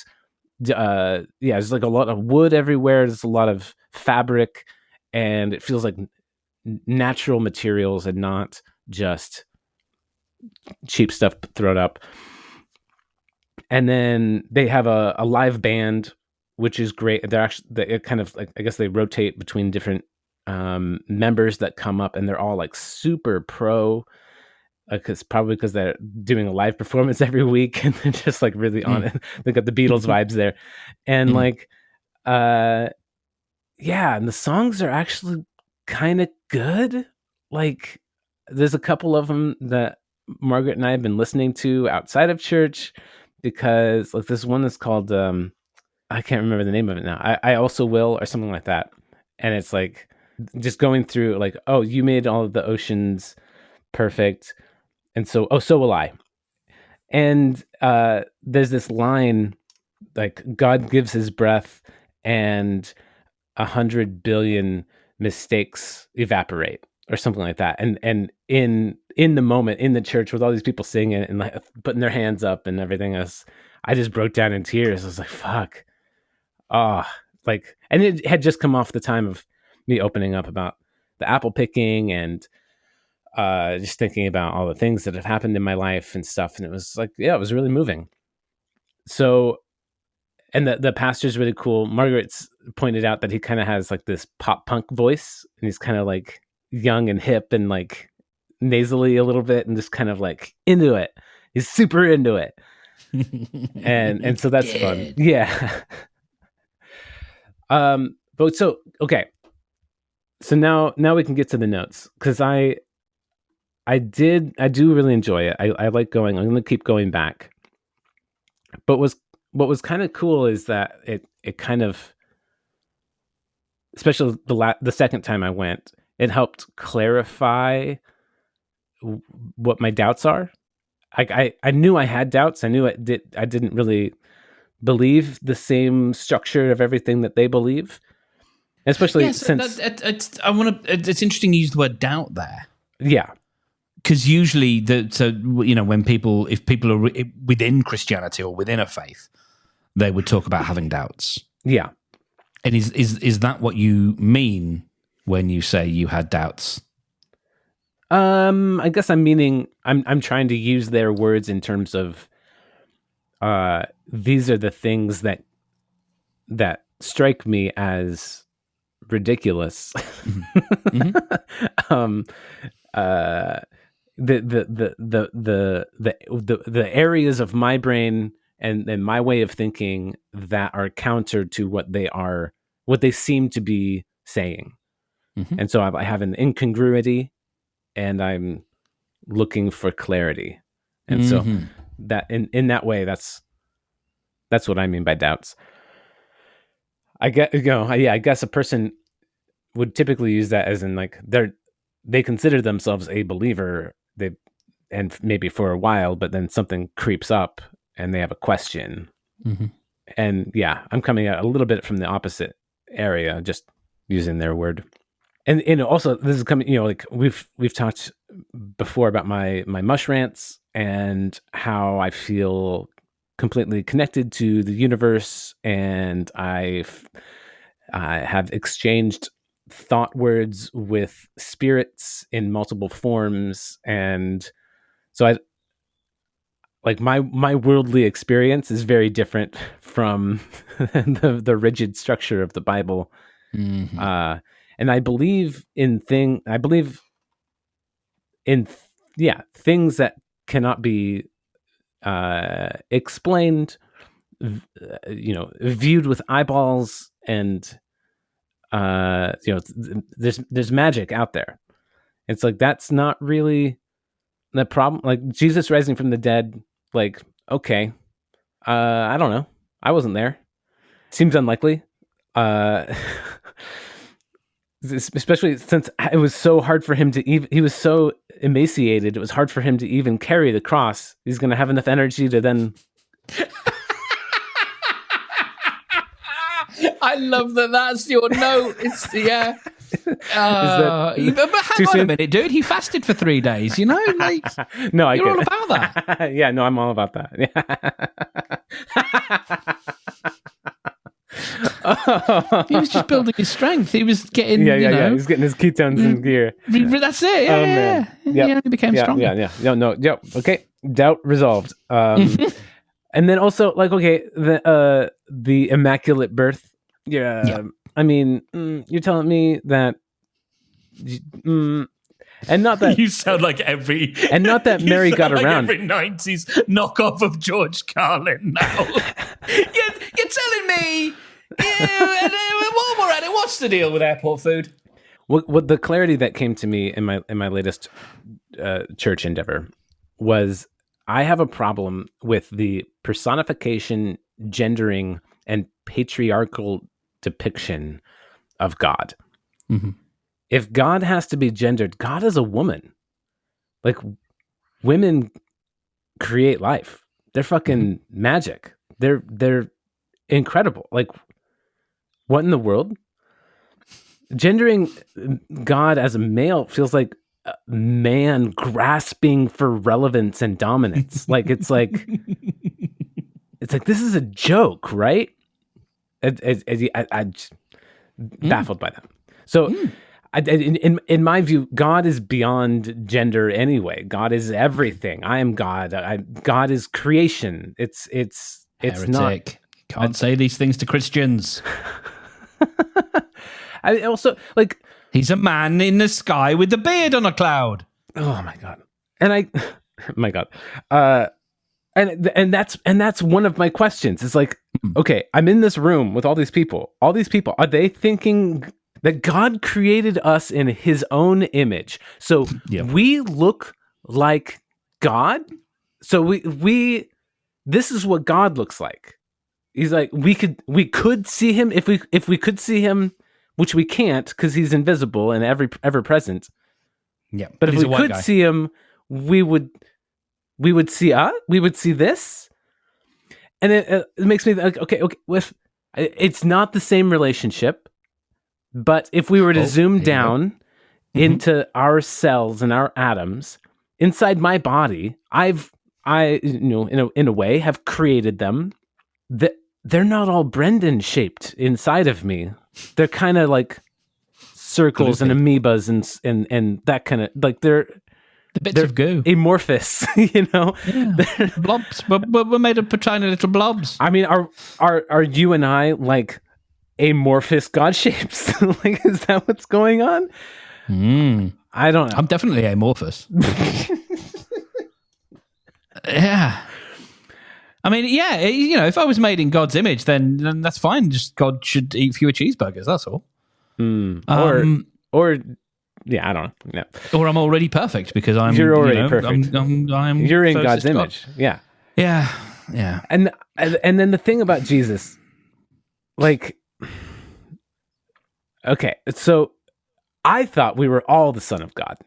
there's like a lot of wood everywhere. There's a lot of fabric, and it feels like natural materials and not just cheap stuff thrown up. And then they have a live band, which is great. It kind of like, I guess they rotate between different members that come up, and they're all like super pro, because they're doing a live performance every week, and they're just like really on it. They got the Beatles vibes there, and and the songs are actually kind of good. Like, there's a couple of them that Margaret and I have been listening to outside of church, because like this one is called I can't remember the name of it now. I also will, or something like that. And it's like just going through like, oh, you made all of the oceans perfect, and so will I. And there's this line like, God gives his breath and 100 billion mistakes evaporate, or something like that. And in the moment in the church with all these people singing and like putting their hands up and everything else, I just broke down in tears. I was like, fuck. Like, and it had just come off the time of me opening up about the apple picking, and just thinking about all the things that have happened in my life and stuff. And it was like, yeah, it was really moving. So, and the pastor's really cool. Margaret's pointed out that he kind of has like this pop punk voice, and he's kind of like young and hip and like nasally a little bit, and just kind of like into it. He's super into it. and so that's fun. Yeah. But so, okay. So now we can get to the notes, because I do really enjoy it. I like going. I'm going to keep going back. But what was kind of cool is that it kind of, especially the second time I went, it helped clarify what my doubts are. I knew I had doubts. I knew I didn't really believe the same structure of everything that they believe, especially since it's interesting you use the word doubt there. Yeah. Because usually, if people are within Christianity or within a faith, they would talk about having doubts. Yeah. And is that what you mean when you say you had doubts? I guess I'm meaning I'm trying to use their words in terms of these are the things that that strike me as ridiculous. The areas of my brain and my way of thinking that are counter to what they seem to be saying. And so I have an incongruity, and I'm looking for clarity. And so that in that way, that's what I mean by doubts. I guess a person would typically use that as in like they consider themselves a believer, and maybe for a while, but then something creeps up and they have a question. And yeah, I'm coming at a little bit from the opposite area, just using their word. And also this is coming, like we've talked before about my mush rants and how I feel completely connected to the universe, and I have exchanged thought words with spirits in multiple forms, and so I like my worldly experience is very different from the rigid structure of the Bible. And I believe in things that cannot be explained, viewed with eyeballs, and there's magic out there. It's like that's not really the problem. Like Jesus rising from the dead, like okay, I don't know, I wasn't there. Seems unlikely. Especially since it was so hard for him to he was so emaciated, it was hard for him to even carry the cross. He's going to have enough energy to then... I love that that's your note. It's, yeah. But hang on a minute, dude. He fasted for 3 days, Like, no, you're all about that. Yeah, no, I'm all about that. He was just building his strength. He was getting, He was getting his ketones in gear. That's it. Yeah. He only became stronger. Yeah. Okay, doubt resolved. And then also, like, okay, the immaculate birth. Yeah. I mean, you're telling me that, and not that you sound like every, and not that Mary got like around. Every 90s knockoff of George Carlin now. You're telling me. While we're at it, what's the deal with airport food? What the clarity that came to me in my latest church endeavor was I have a problem with the personification, gendering, and patriarchal depiction of God. If God has to be gendered, God is a woman. Like, women create life. They're fucking magic. They're incredible. Like, what in the world? Gendering God as a male feels like a man grasping for relevance and dominance. It's like this is a joke, right? I'm baffled by that. So, in my view, God is beyond gender anyway. God is everything. I am God. God is creation. It's Heretic. not. Can't say these things to Christians. I also like he's a man in the sky with a beard on a cloud. Oh my god! And my god, and that's one of my questions. It's like, okay, I'm in this room with all these people. All these people, are they thinking that God created us in His own image? So we look like God. So we this is what God looks like. He's like, we could see Him if we could see Him, which we can't because He's invisible and ever present. Yeah, but if we could see Him, we would see we would see this, and it makes me like, okay. It's not the same relationship, but if we were to zoom down into our cells and our atoms inside my body, in a way have created them. They're not all Brendan shaped inside of me. They're kind of like circles and amoebas and that kind of, like, they're The bits of goo. Amorphous, you know? Yeah. Blobs. We're made of tiny little blobs. I mean, are you and I like amorphous God shapes? Like, is that what's going on? I don't know. I'm definitely amorphous. Yeah. I mean, yeah, you know, if I was made in God's image, then that's fine. Just God should eat fewer cheeseburgers, that's all. Or yeah, I don't know. Yeah. Or I'm already perfect because You're already perfect. You're in God's image. Yeah. Yeah. Yeah. And then the thing about Jesus, like, okay, so I thought we were all the Son of God.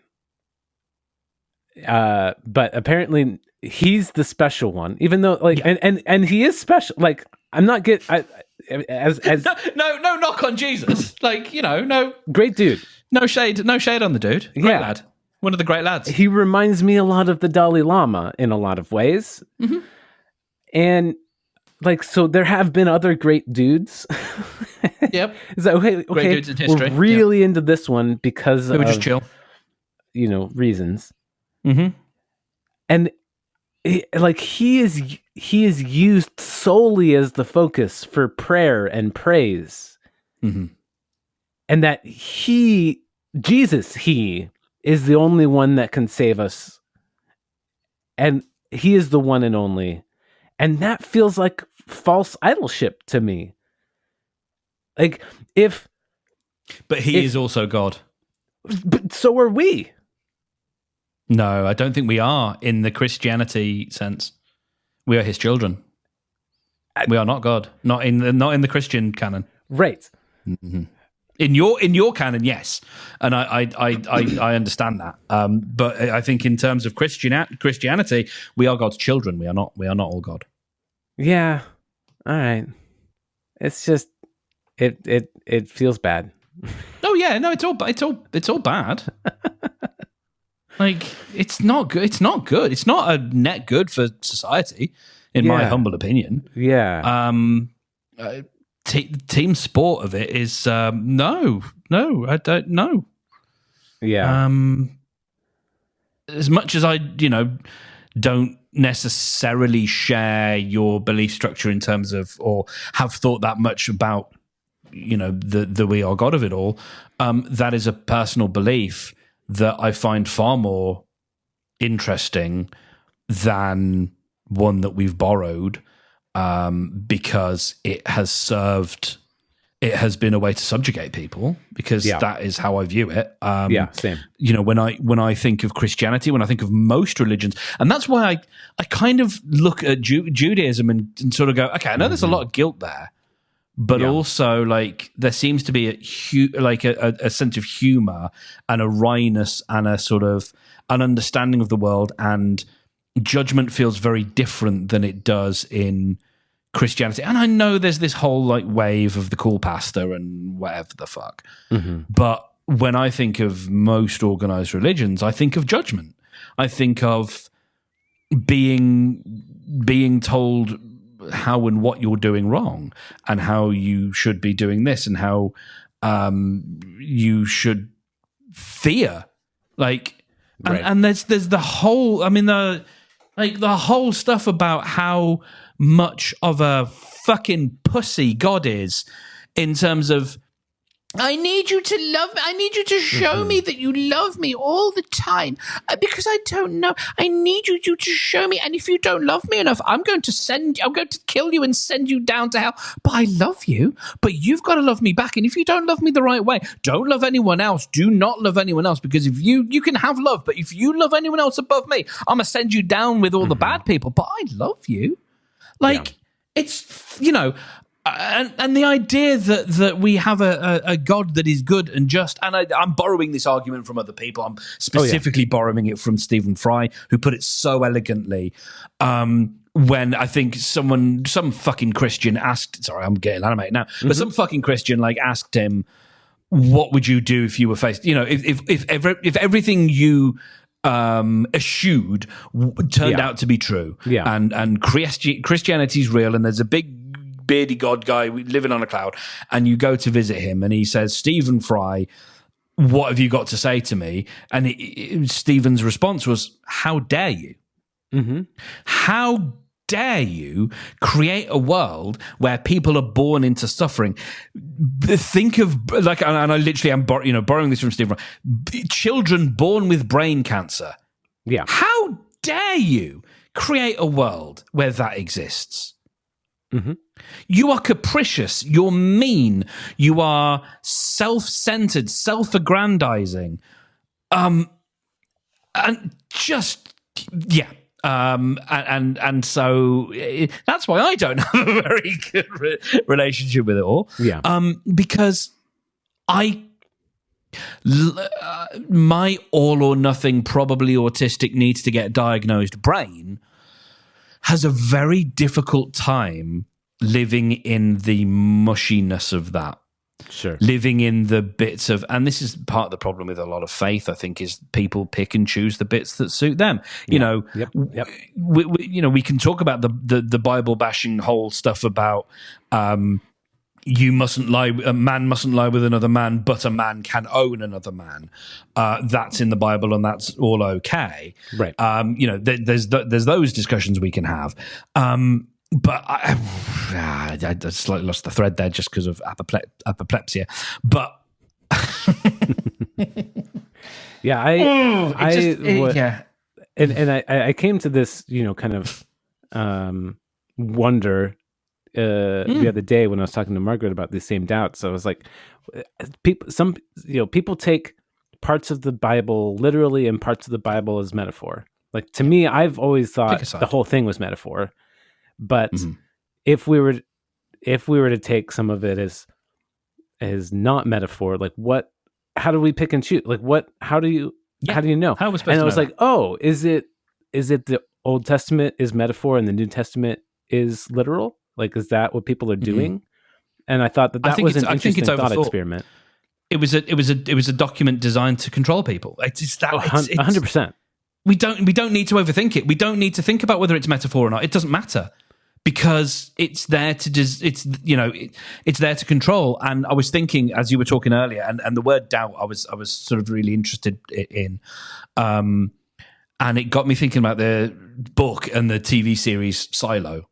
But apparently he's the special one, even though like, and he is special. Like, I'm not get as no knock on Jesus. Like, you know, no great dude. No shade on the dude. Great lad. One of the great lads. He reminds me a lot of the Dalai Lama in a lot of ways. Mm-hmm. And like, so there have been other great dudes. Yep. Is that okay? Great dudes in history. We're really into this one because we were just chill. You know, reasons. Mm-hmm. And he is used solely as the focus for prayer and praise. Mm-hmm. And that Jesus is the only one that can save us. And he is the one and only. And that feels like false idolship to me. Like, But he is also God. But so are we. No, I don't think we are in the Christianity sense. We are his children. We are not God. Not in the Christian canon. Right. Mm-hmm. In your canon, yes, and I understand that. But I think in terms of Christianity, we are God's children. We are not all God. Yeah. All right. It's just it feels bad. Oh yeah, no, it's all bad. Like, it's not good. It's not good. It's not a net good for society, in my humble opinion. Yeah. Team sport of it is no, I don't know. Yeah. As much as I, don't necessarily share your belief structure in terms of, or have thought that much about, the we are God of it all. That is a personal belief that I find far more interesting than one that we've borrowed. Because it has been a way to subjugate people, because that is how I view it. Same. When I think of Christianity, when I think of most religions, and that's why I kind of look at Judaism and sort of go, okay, I know there's a lot of guilt there, but also like there seems to be a sense of humor and a wryness and a sort of an understanding of the world, and judgment feels very different than it does in Christianity. And I know there's this whole like wave of the cool pastor and whatever the fuck. Mm-hmm. But when I think of most organized religions, I think of judgment. I think of being told how and what you're doing wrong, and how you should be doing this, and how you should fear. Like, and there's the whole, the whole stuff about how much of a fucking pussy God is, in terms of, I need you to love me. I need you to show me that you love me all the time, because I don't know. I need you to show me. And if you don't love me enough, I'm going to kill you and send you down to hell. But I love you, but you've got to love me back. And if you don't love me the right way, don't love anyone else. Do not love anyone else, because if you can have love, but if you love anyone else above me, I'm going to send you down with all the bad people. But I love you. Like, it's, and the idea that we have a God that is good and just, and I'm borrowing this argument from other people. I'm specifically borrowing it from Stephen Fry, who put it so elegantly. When I think some fucking Christian asked, sorry, I'm getting animated now, but some fucking Christian asked him, what would you do if you were faced, if everything you eschewed turned out to be true, and Christianity's real, and there's a big beardy God guy living on a cloud, and you go to visit him, and he says, Stephen Fry, what have you got to say to me? And Stephen's response was, how dare you? Mm-hmm. How dare you create a world where people are born into suffering? Think of, like, and I literally am borrowing this from Stephen, children born with brain cancer. Yeah. How dare you create a world where that exists? Mm-hmm. You are capricious. You're mean. You are self-centered, self-aggrandizing. And just, yeah. And so that's why I don't have a very good relationship with it all. Yeah. Because my all or nothing, probably autistic, needs to get diagnosed brain has a very difficult time living in the mushiness of that. Sure. Living in the bits of, and this is part of the problem with a lot of faith, I think, is people pick and choose the bits that suit them. You know, Yep. We can talk about the Bible bashing whole stuff about you mustn't lie, a man mustn't lie with another man, but a man can own another man. That's in the Bible, and that's all okay. Right. There's those discussions we can have. But I slightly lost the thread there just because of apoplexia. But yeah, I came to this, kind of wonder the other day when I was talking to Margaret about these same doubts. I was like, people take parts of the Bible literally and parts of the Bible as metaphor. Like, to me, I've always thought the whole thing was metaphor. But if we were to take some of it as not metaphor, like how do we pick and choose? Like how do you know? How was supposed and I to was know like, oh, is it the Old Testament is metaphor and the New Testament is literal? Like, is that what people are doing? And I thought that was an interesting thought experiment. It was a document designed to control people. It's that 100%. We don't need to overthink it. We don't need to think about whether it's metaphor or not. It doesn't matter, because it's there to it's there to control. And I was thinking, as you were talking earlier, and the word doubt, I was sort of really interested in, and it got me thinking about the book and the TV series Silo,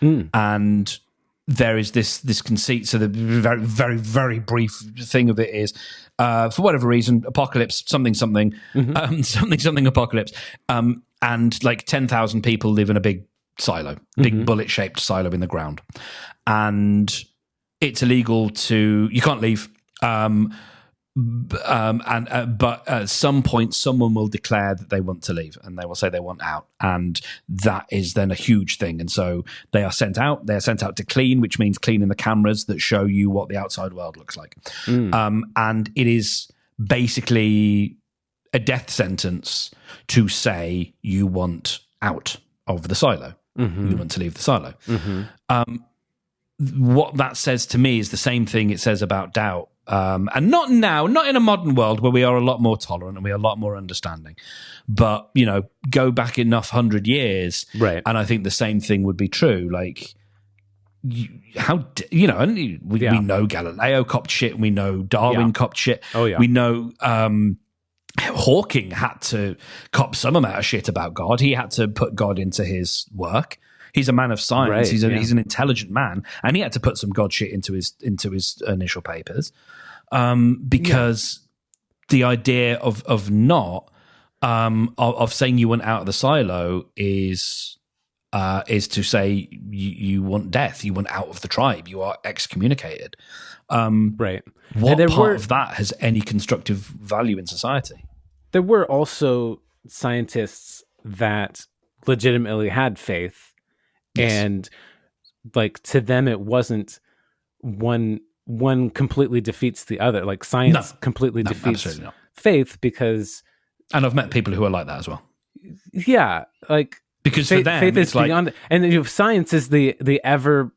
and there is this conceit. So the very, very, very brief thing of it is, for whatever reason, apocalypse, something, something apocalypse, and like 10,000 people live in a big silo, big bullet-shaped silo in the ground, and it's illegal you can't leave. But at some point, someone will declare that they want to leave, and they will say they want out, and that is then a huge thing. And so they are sent out. They are sent out to clean, which means cleaning the cameras that show you what the outside world looks like. And it is basically a death sentence to say you want out of the silo. You want to leave the silo. What that says to me is the same thing it says about doubt. And not now, not in a modern world where we are a lot more tolerant and we are a lot more understanding. But, go back enough 100 years, right? And I think the same thing would be true. Like, we know Galileo copped shit. We know Darwin copped shit. Oh, yeah. We know Hawking had to cop some amount of shit about God. He had to put God into his work. He's a man of science. Right, he's an intelligent man, and he had to put some God shit into his initial papers, because the idea of saying you want out of the silo is to say you want death, you want out of the tribe, you are excommunicated. Right. What part of that has any constructive value in society? There were also scientists that legitimately had faith. Yes. And like, to them, it wasn't one completely defeats the other. Like, science completely defeats faith, because, and I've met people who are like that as well. Yeah, like, because for them, faith is beyond, and science is the ever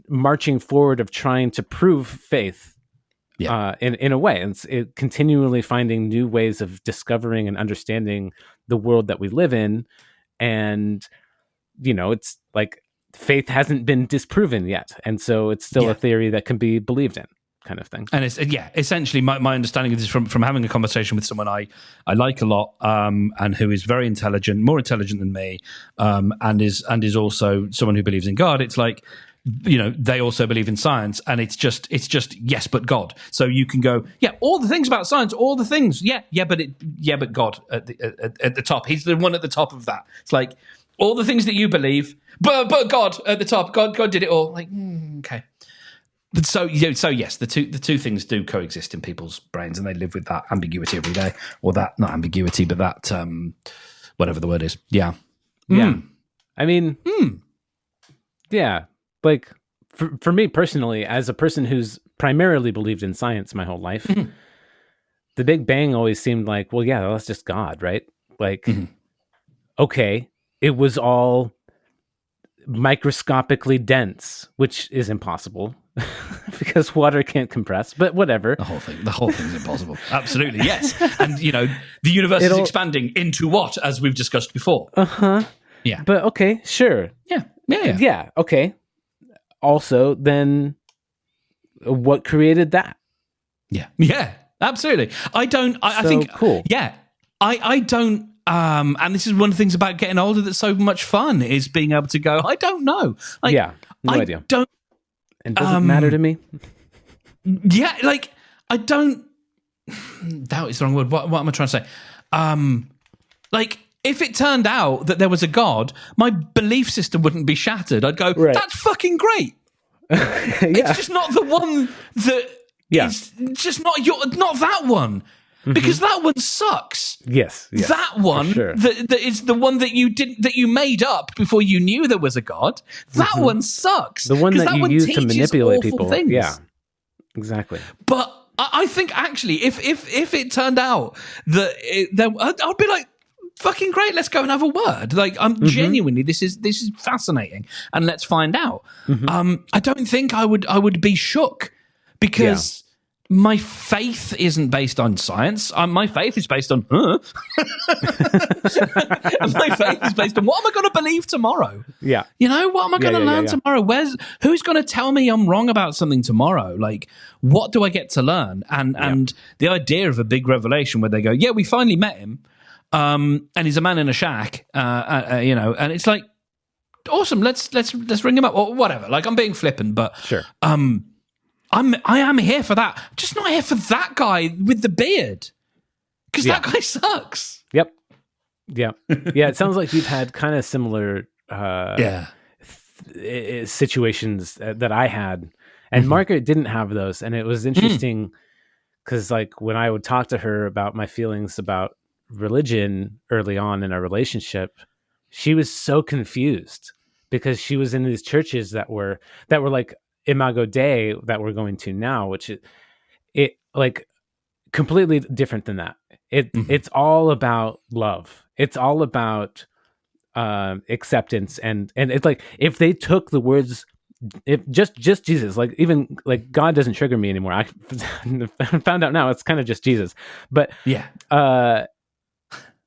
marching forward of trying to prove faith. Yeah. In a way, and it continually finding new ways of discovering and understanding the world that we live in, and it's like faith hasn't been disproven yet, and so it's still a theory that can be believed in. kind of thing. And it's essentially my understanding of this from having a conversation with someone I like a lot, and who is very intelligent, more intelligent than me, and is also someone who believes in God. It's like, they also believe in science, and it's just yes, but God. So you can go, all the things about science, all the things, but God at the top. He's the one at the top of that. It's like all the things that you believe, but God at the top. God did it all. Like, okay. But so yes, the two things do coexist in people's brains, and they live with that ambiguity every day, or that, not ambiguity, but that whatever the word is. Yeah. Yeah. I mean, yeah. Like, for me personally, as a person who's primarily believed in science my whole life, the Big Bang always seemed like, well, yeah, that's just God, right? Like, okay, it was all microscopically dense, which is impossible because water can't compress, but whatever. The whole thing's impossible. Absolutely, yes. And, the universe is expanding into what, as we've discussed before. Yeah. But okay, sure. Yeah, okay. Also, then what created that? Yeah, absolutely. I think cool. Yeah, I don't. And this is one of the things about getting older that's so much fun, is being able to go, I don't know. Like, no idea. Don't. And does it matter to me? Yeah, like, I don't. Doubt is the wrong word. What am I trying to say? Like, if it turned out that there was a God, my belief system wouldn't be shattered. I'd go, that's fucking great. It's just not the one that is just not that one. Because that one sucks. Yes, that one that is the one that you made up before you knew there was a God. That one sucks. The one that you use to manipulate people. Things. Yeah, exactly. But I think actually, if it turned out that I'd be like, fucking great, let's go and have a word. Like, I'm genuinely, this is fascinating, and let's find out. I don't think I would be shook, because my faith isn't based on science. My faith is based on my faith is based on, what am I going to believe tomorrow? Yeah. What am I going to learn tomorrow? Who's going to tell me I'm wrong about something tomorrow? Like, what do I get to learn? And the idea of a big revelation where they go, we finally met him, and he's a man in a shack, and it's like, awesome. Let's ring him up, or whatever. Like, I'm being flippant, but sure. I am here for that. I'm just not here for that guy with the beard, because that guy sucks. Yep. Yeah. Yeah. It sounds like you've had kind of similar situations that I had, and Margaret didn't have those. And it was interesting because, like, when I would talk to her about my feelings about religion early on in our relationship, she was so confused because she was in these churches that were like Imago Dei that we're going to now, which it like completely different than that. It's all about love. It's all about acceptance, and it's like, if they took the words, if just Jesus, like, even like God doesn't trigger me anymore. I found out now it's kind of just Jesus, but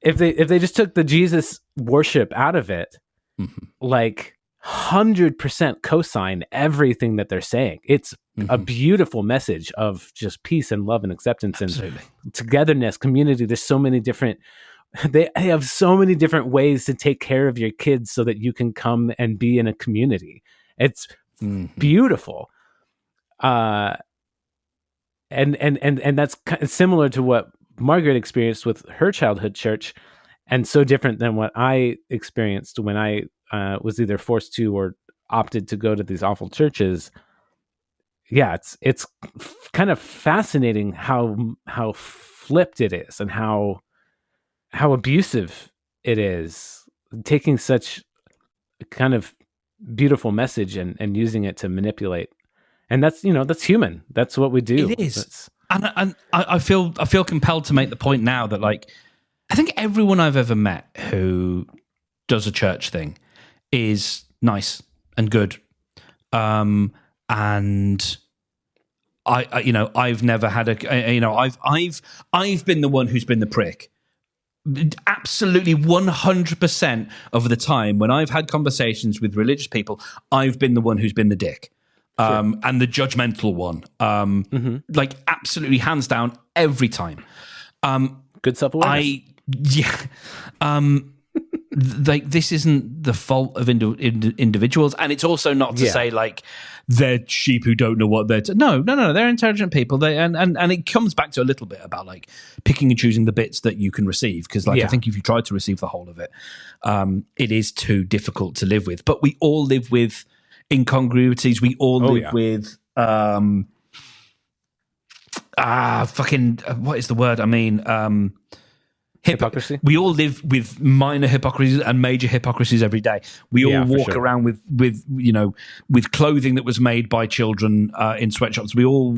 if they just took the Jesus worship out of it, like 100% cosign everything that they're saying. It's a beautiful message of just peace and love and acceptance and togetherness, community. There's so many different, they have so many different ways to take care of your kids so that you can come and be in a community. It's beautiful. And that's kind of similar to what Margaret experienced with her childhood church, and so different than what I experienced when I was either forced to or opted to go to these awful churches. Yeah, it's kind of fascinating how flipped it is, and how abusive it is, taking such a kind of beautiful message and using it to manipulate. And that's human. That's what we do. It is. And I feel compelled to make the point now that, like, I think everyone I've ever met who does a church thing is nice and good, and I've never had I've been the one who's been the prick. Absolutely 100% of the time when I've had conversations with religious people, I've been the one who's been the dick. and the judgmental one. Like absolutely hands down every time. Good self-awareness. Like this isn't the fault of individuals, and it's also not to say like they're sheep who don't know what they're no, they're intelligent people. And it comes back to a little bit about like picking and choosing the bits that you can receive, because like I think if you try to receive the whole of it, it is too difficult to live with. But we all live with incongruities. We all live with what is the word? I mean, hypocrisy. We all live with minor hypocrisies and major hypocrisies every day. We all walk around with with clothing that was made by children in sweatshops. We all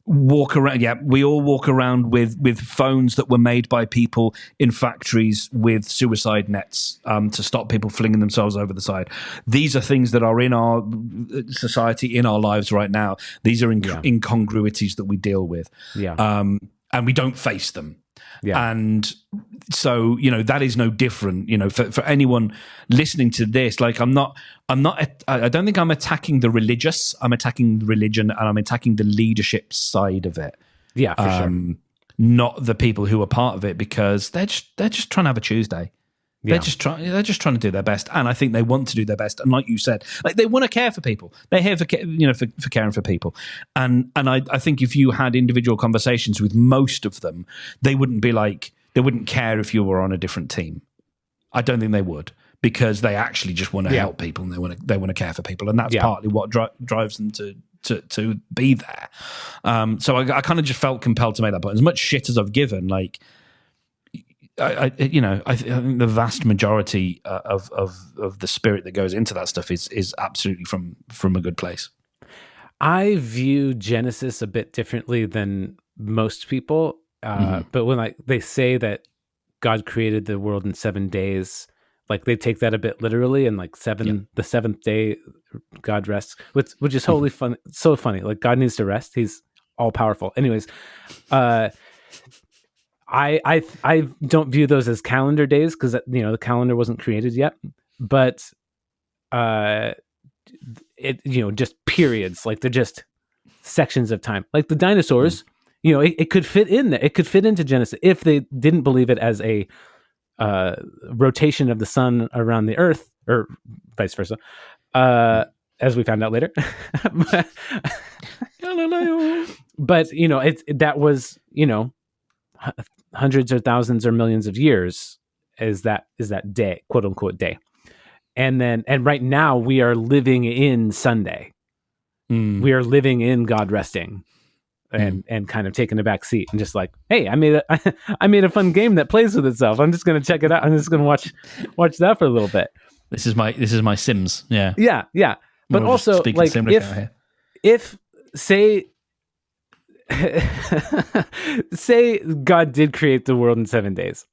walk around. Yeah, we all walk around with phones that were made by people in factories with suicide nets to stop people flinging themselves over the side. These are things that are in our society, in our lives right now. These are incongruities that we deal with, and we don't face them. Yeah. And so, that is no different, for anyone listening to this. Like, I don't think I'm attacking the religious. I'm attacking religion, and I'm attacking the leadership side of it. Yeah, for sure. Not the people who are part of it, because they're just trying to have a Tuesday. They're just trying to do their best, and I think they want to do their best. And like you said, like they want to care for people. They're here for caring for people. And I think if you had individual conversations with most of them, they wouldn't care if you were on a different team. I don't think they would, because they actually just want to help people, and they want to care for people, and that's partly what drives them to be there. So I kind of just felt compelled to make that point. As much shit as I've given, like. I think the vast majority of the spirit that goes into that stuff is absolutely from a good place. I view Genesis a bit differently than most people, but when they say that God created the world in 7 days, like they take that a bit literally, and the seventh day God rests, which is wholly fun, so funny. Like God needs to rest; He's all powerful. Anyways, I don't view those as calendar days, because the calendar wasn't created yet, but just periods, like they're just sections of time, like the dinosaurs. It could fit in there. It could fit into Genesis if they didn't believe it as a rotation of the sun around the Earth, or vice versa, as we found out later. But that was hundreds or thousands or millions of years is that day, quote unquote day. And right now we are living in Sunday. We are living in God resting and kind of taking a back seat and just like, hey, I made a fun game that plays with itself. I'm just going to check it out. I'm just going to watch that for a little bit. This is my Sims. Yeah. Yeah. But also like if say God did create the world in 7 days,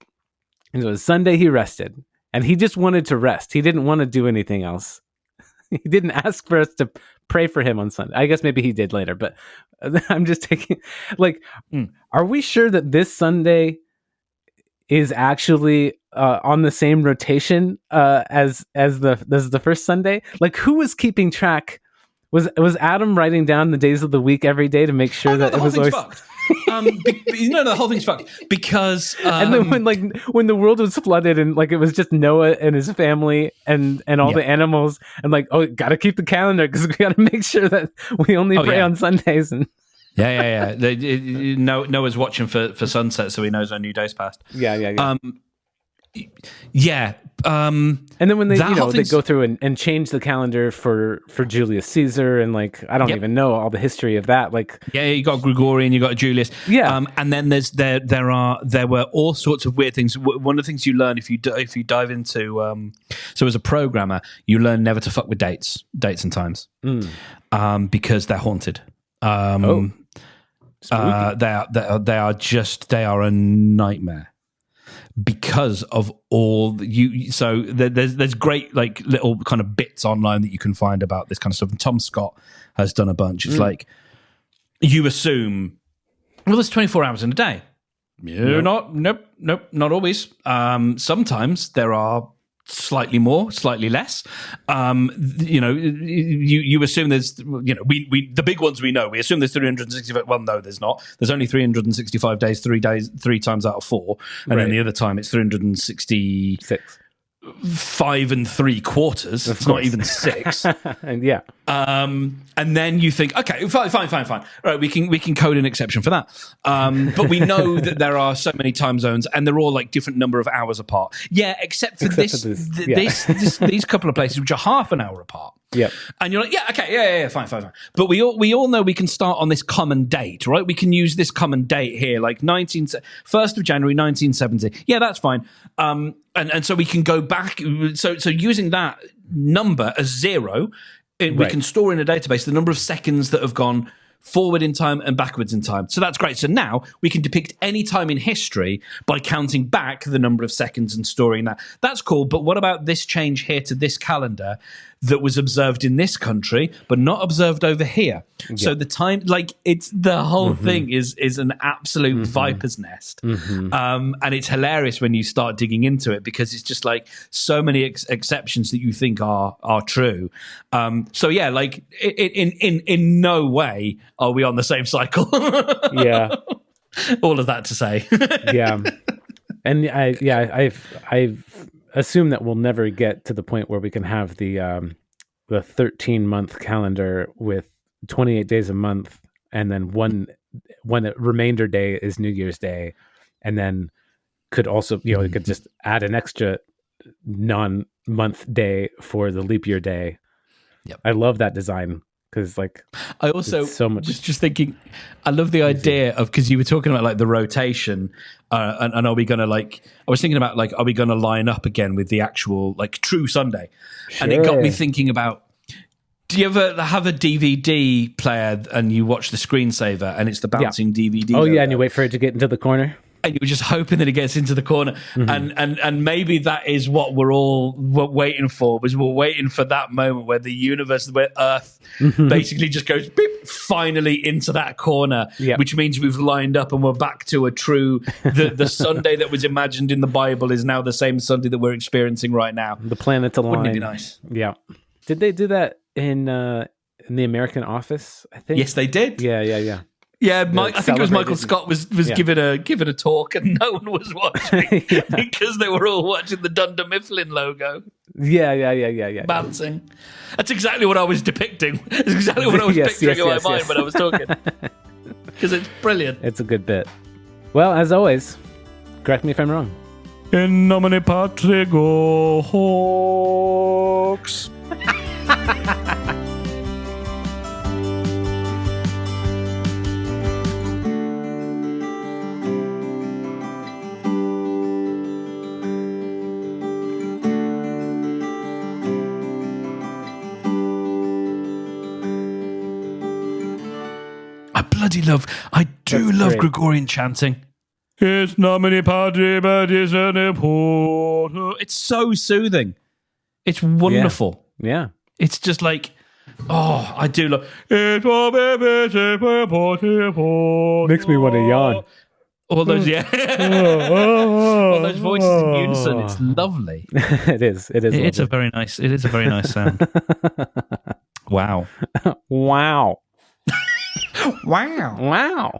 and it was Sunday he rested, and he just wanted to rest. He didn't want to do anything else. He didn't ask for us to pray for him on Sunday. I guess maybe he did later, but I'm just taking are we sure that this Sunday is actually on the same rotation as the first Sunday? Like, who was keeping track? Was Adam writing down the days of the week every day to make sure that it was always fucked? The whole thing's fucked because and then when the world was flooded and it was just Noah and his family and all the animals, and gotta keep the calendar because we gotta make sure that we only pray on Sundays. And Noah's watching for sunset, so he knows our new day's passed. And then when they they go through and change the calendar for Julius Caesar, and I don't even know all the history of that. You got Gregorian, you got Julius. And then there were all sorts of weird things. One of the things you learn if you dive into so as a programmer, you learn never to fuck with dates and times because they're haunted. They are a nightmare. Because of all so there's great little kind of bits online that you can find about this kind of stuff, and Tom Scott has done a bunch. It's you assume, well, there's 24 hours in a day. Nope, not always. Sometimes there are slightly more, slightly less. You assume there's, we the big ones we know. We assume there's 365. Well, no, there's not. There's only 365 days, 3 times out of 4, and then the other time it's 366. 5 3/4. It's not even 6. And yeah. And then you think, okay, fine. Right, we can code an exception for that. But we know that there are so many time zones, and they're all like different number of hours apart. Yeah, except for these couple of places which are half an hour apart. Yeah. And you're like, yeah, fine. But we all know we can start on this common date, right? We can use this common date here, like 1st of January 1970. Yeah, that's fine. And so we can go back. So using that number as 0, we can store in a database the number of seconds that have gone forward in time and backwards in time. So that's great. So now we can depict any time in history by counting back the number of seconds and storing that. That's cool. But what about this change here to this calendar that was observed in this country, but not observed over here? Yeah. So the time, like, it's the whole thing is an absolute viper's nest. And it's hilarious when you start digging into it, because it's just like so many exceptions that you think are true. So yeah, like in no way are we on the same cycle. Yeah. All of that to say. Yeah. And I've assumed that we'll never get to the point where we can have the 13-month calendar with 28 days a month, and then one remainder day is New Year's Day, and then could also, you could just add an extra non-month day for the leap year day. Yep. I love that design. Because I also so much. was just thinking, I love the idea of, because you were talking about like the rotation, and are we going to I was thinking about are we going to line up again with the actual true Sunday? Sure. And it got me thinking about, do you ever have a DVD player and you watch the screensaver and it's the bouncing DVD? Oh yeah, and you wait for it to get into the corner. And you're just hoping that it gets into the corner. And maybe that is what we're waiting for, was we're waiting for that moment where the universe, where Earth basically just goes beep, finally into that corner, which means we've lined up and we're back to a true, the Sunday that was imagined in the Bible is now the same Sunday that we're experiencing right now. The planets align. Wouldn't it be nice? Yeah. Did they do that in the American Office, I think? Yes, they did. Yeah. Yeah, I think it was Michael Scott was giving a talk, and no one was watching because they were all watching the Dunder Mifflin logo. Yeah. Bouncing. That's exactly what I was depicting. It's exactly what I was picturing in my mind when I was talking. Because it's brilliant. It's a good bit. Well, as always, correct me if I'm wrong. In nomine Patri Hox. I do love Gregorian chanting. It's nomine Patri It's so soothing. It's wonderful. Yeah. It's just I do love. Makes me want to yawn. All those, all those voices in unison. It's lovely. It is. It's a very nice. It is a very nice sound. Wow. Wow. Wow.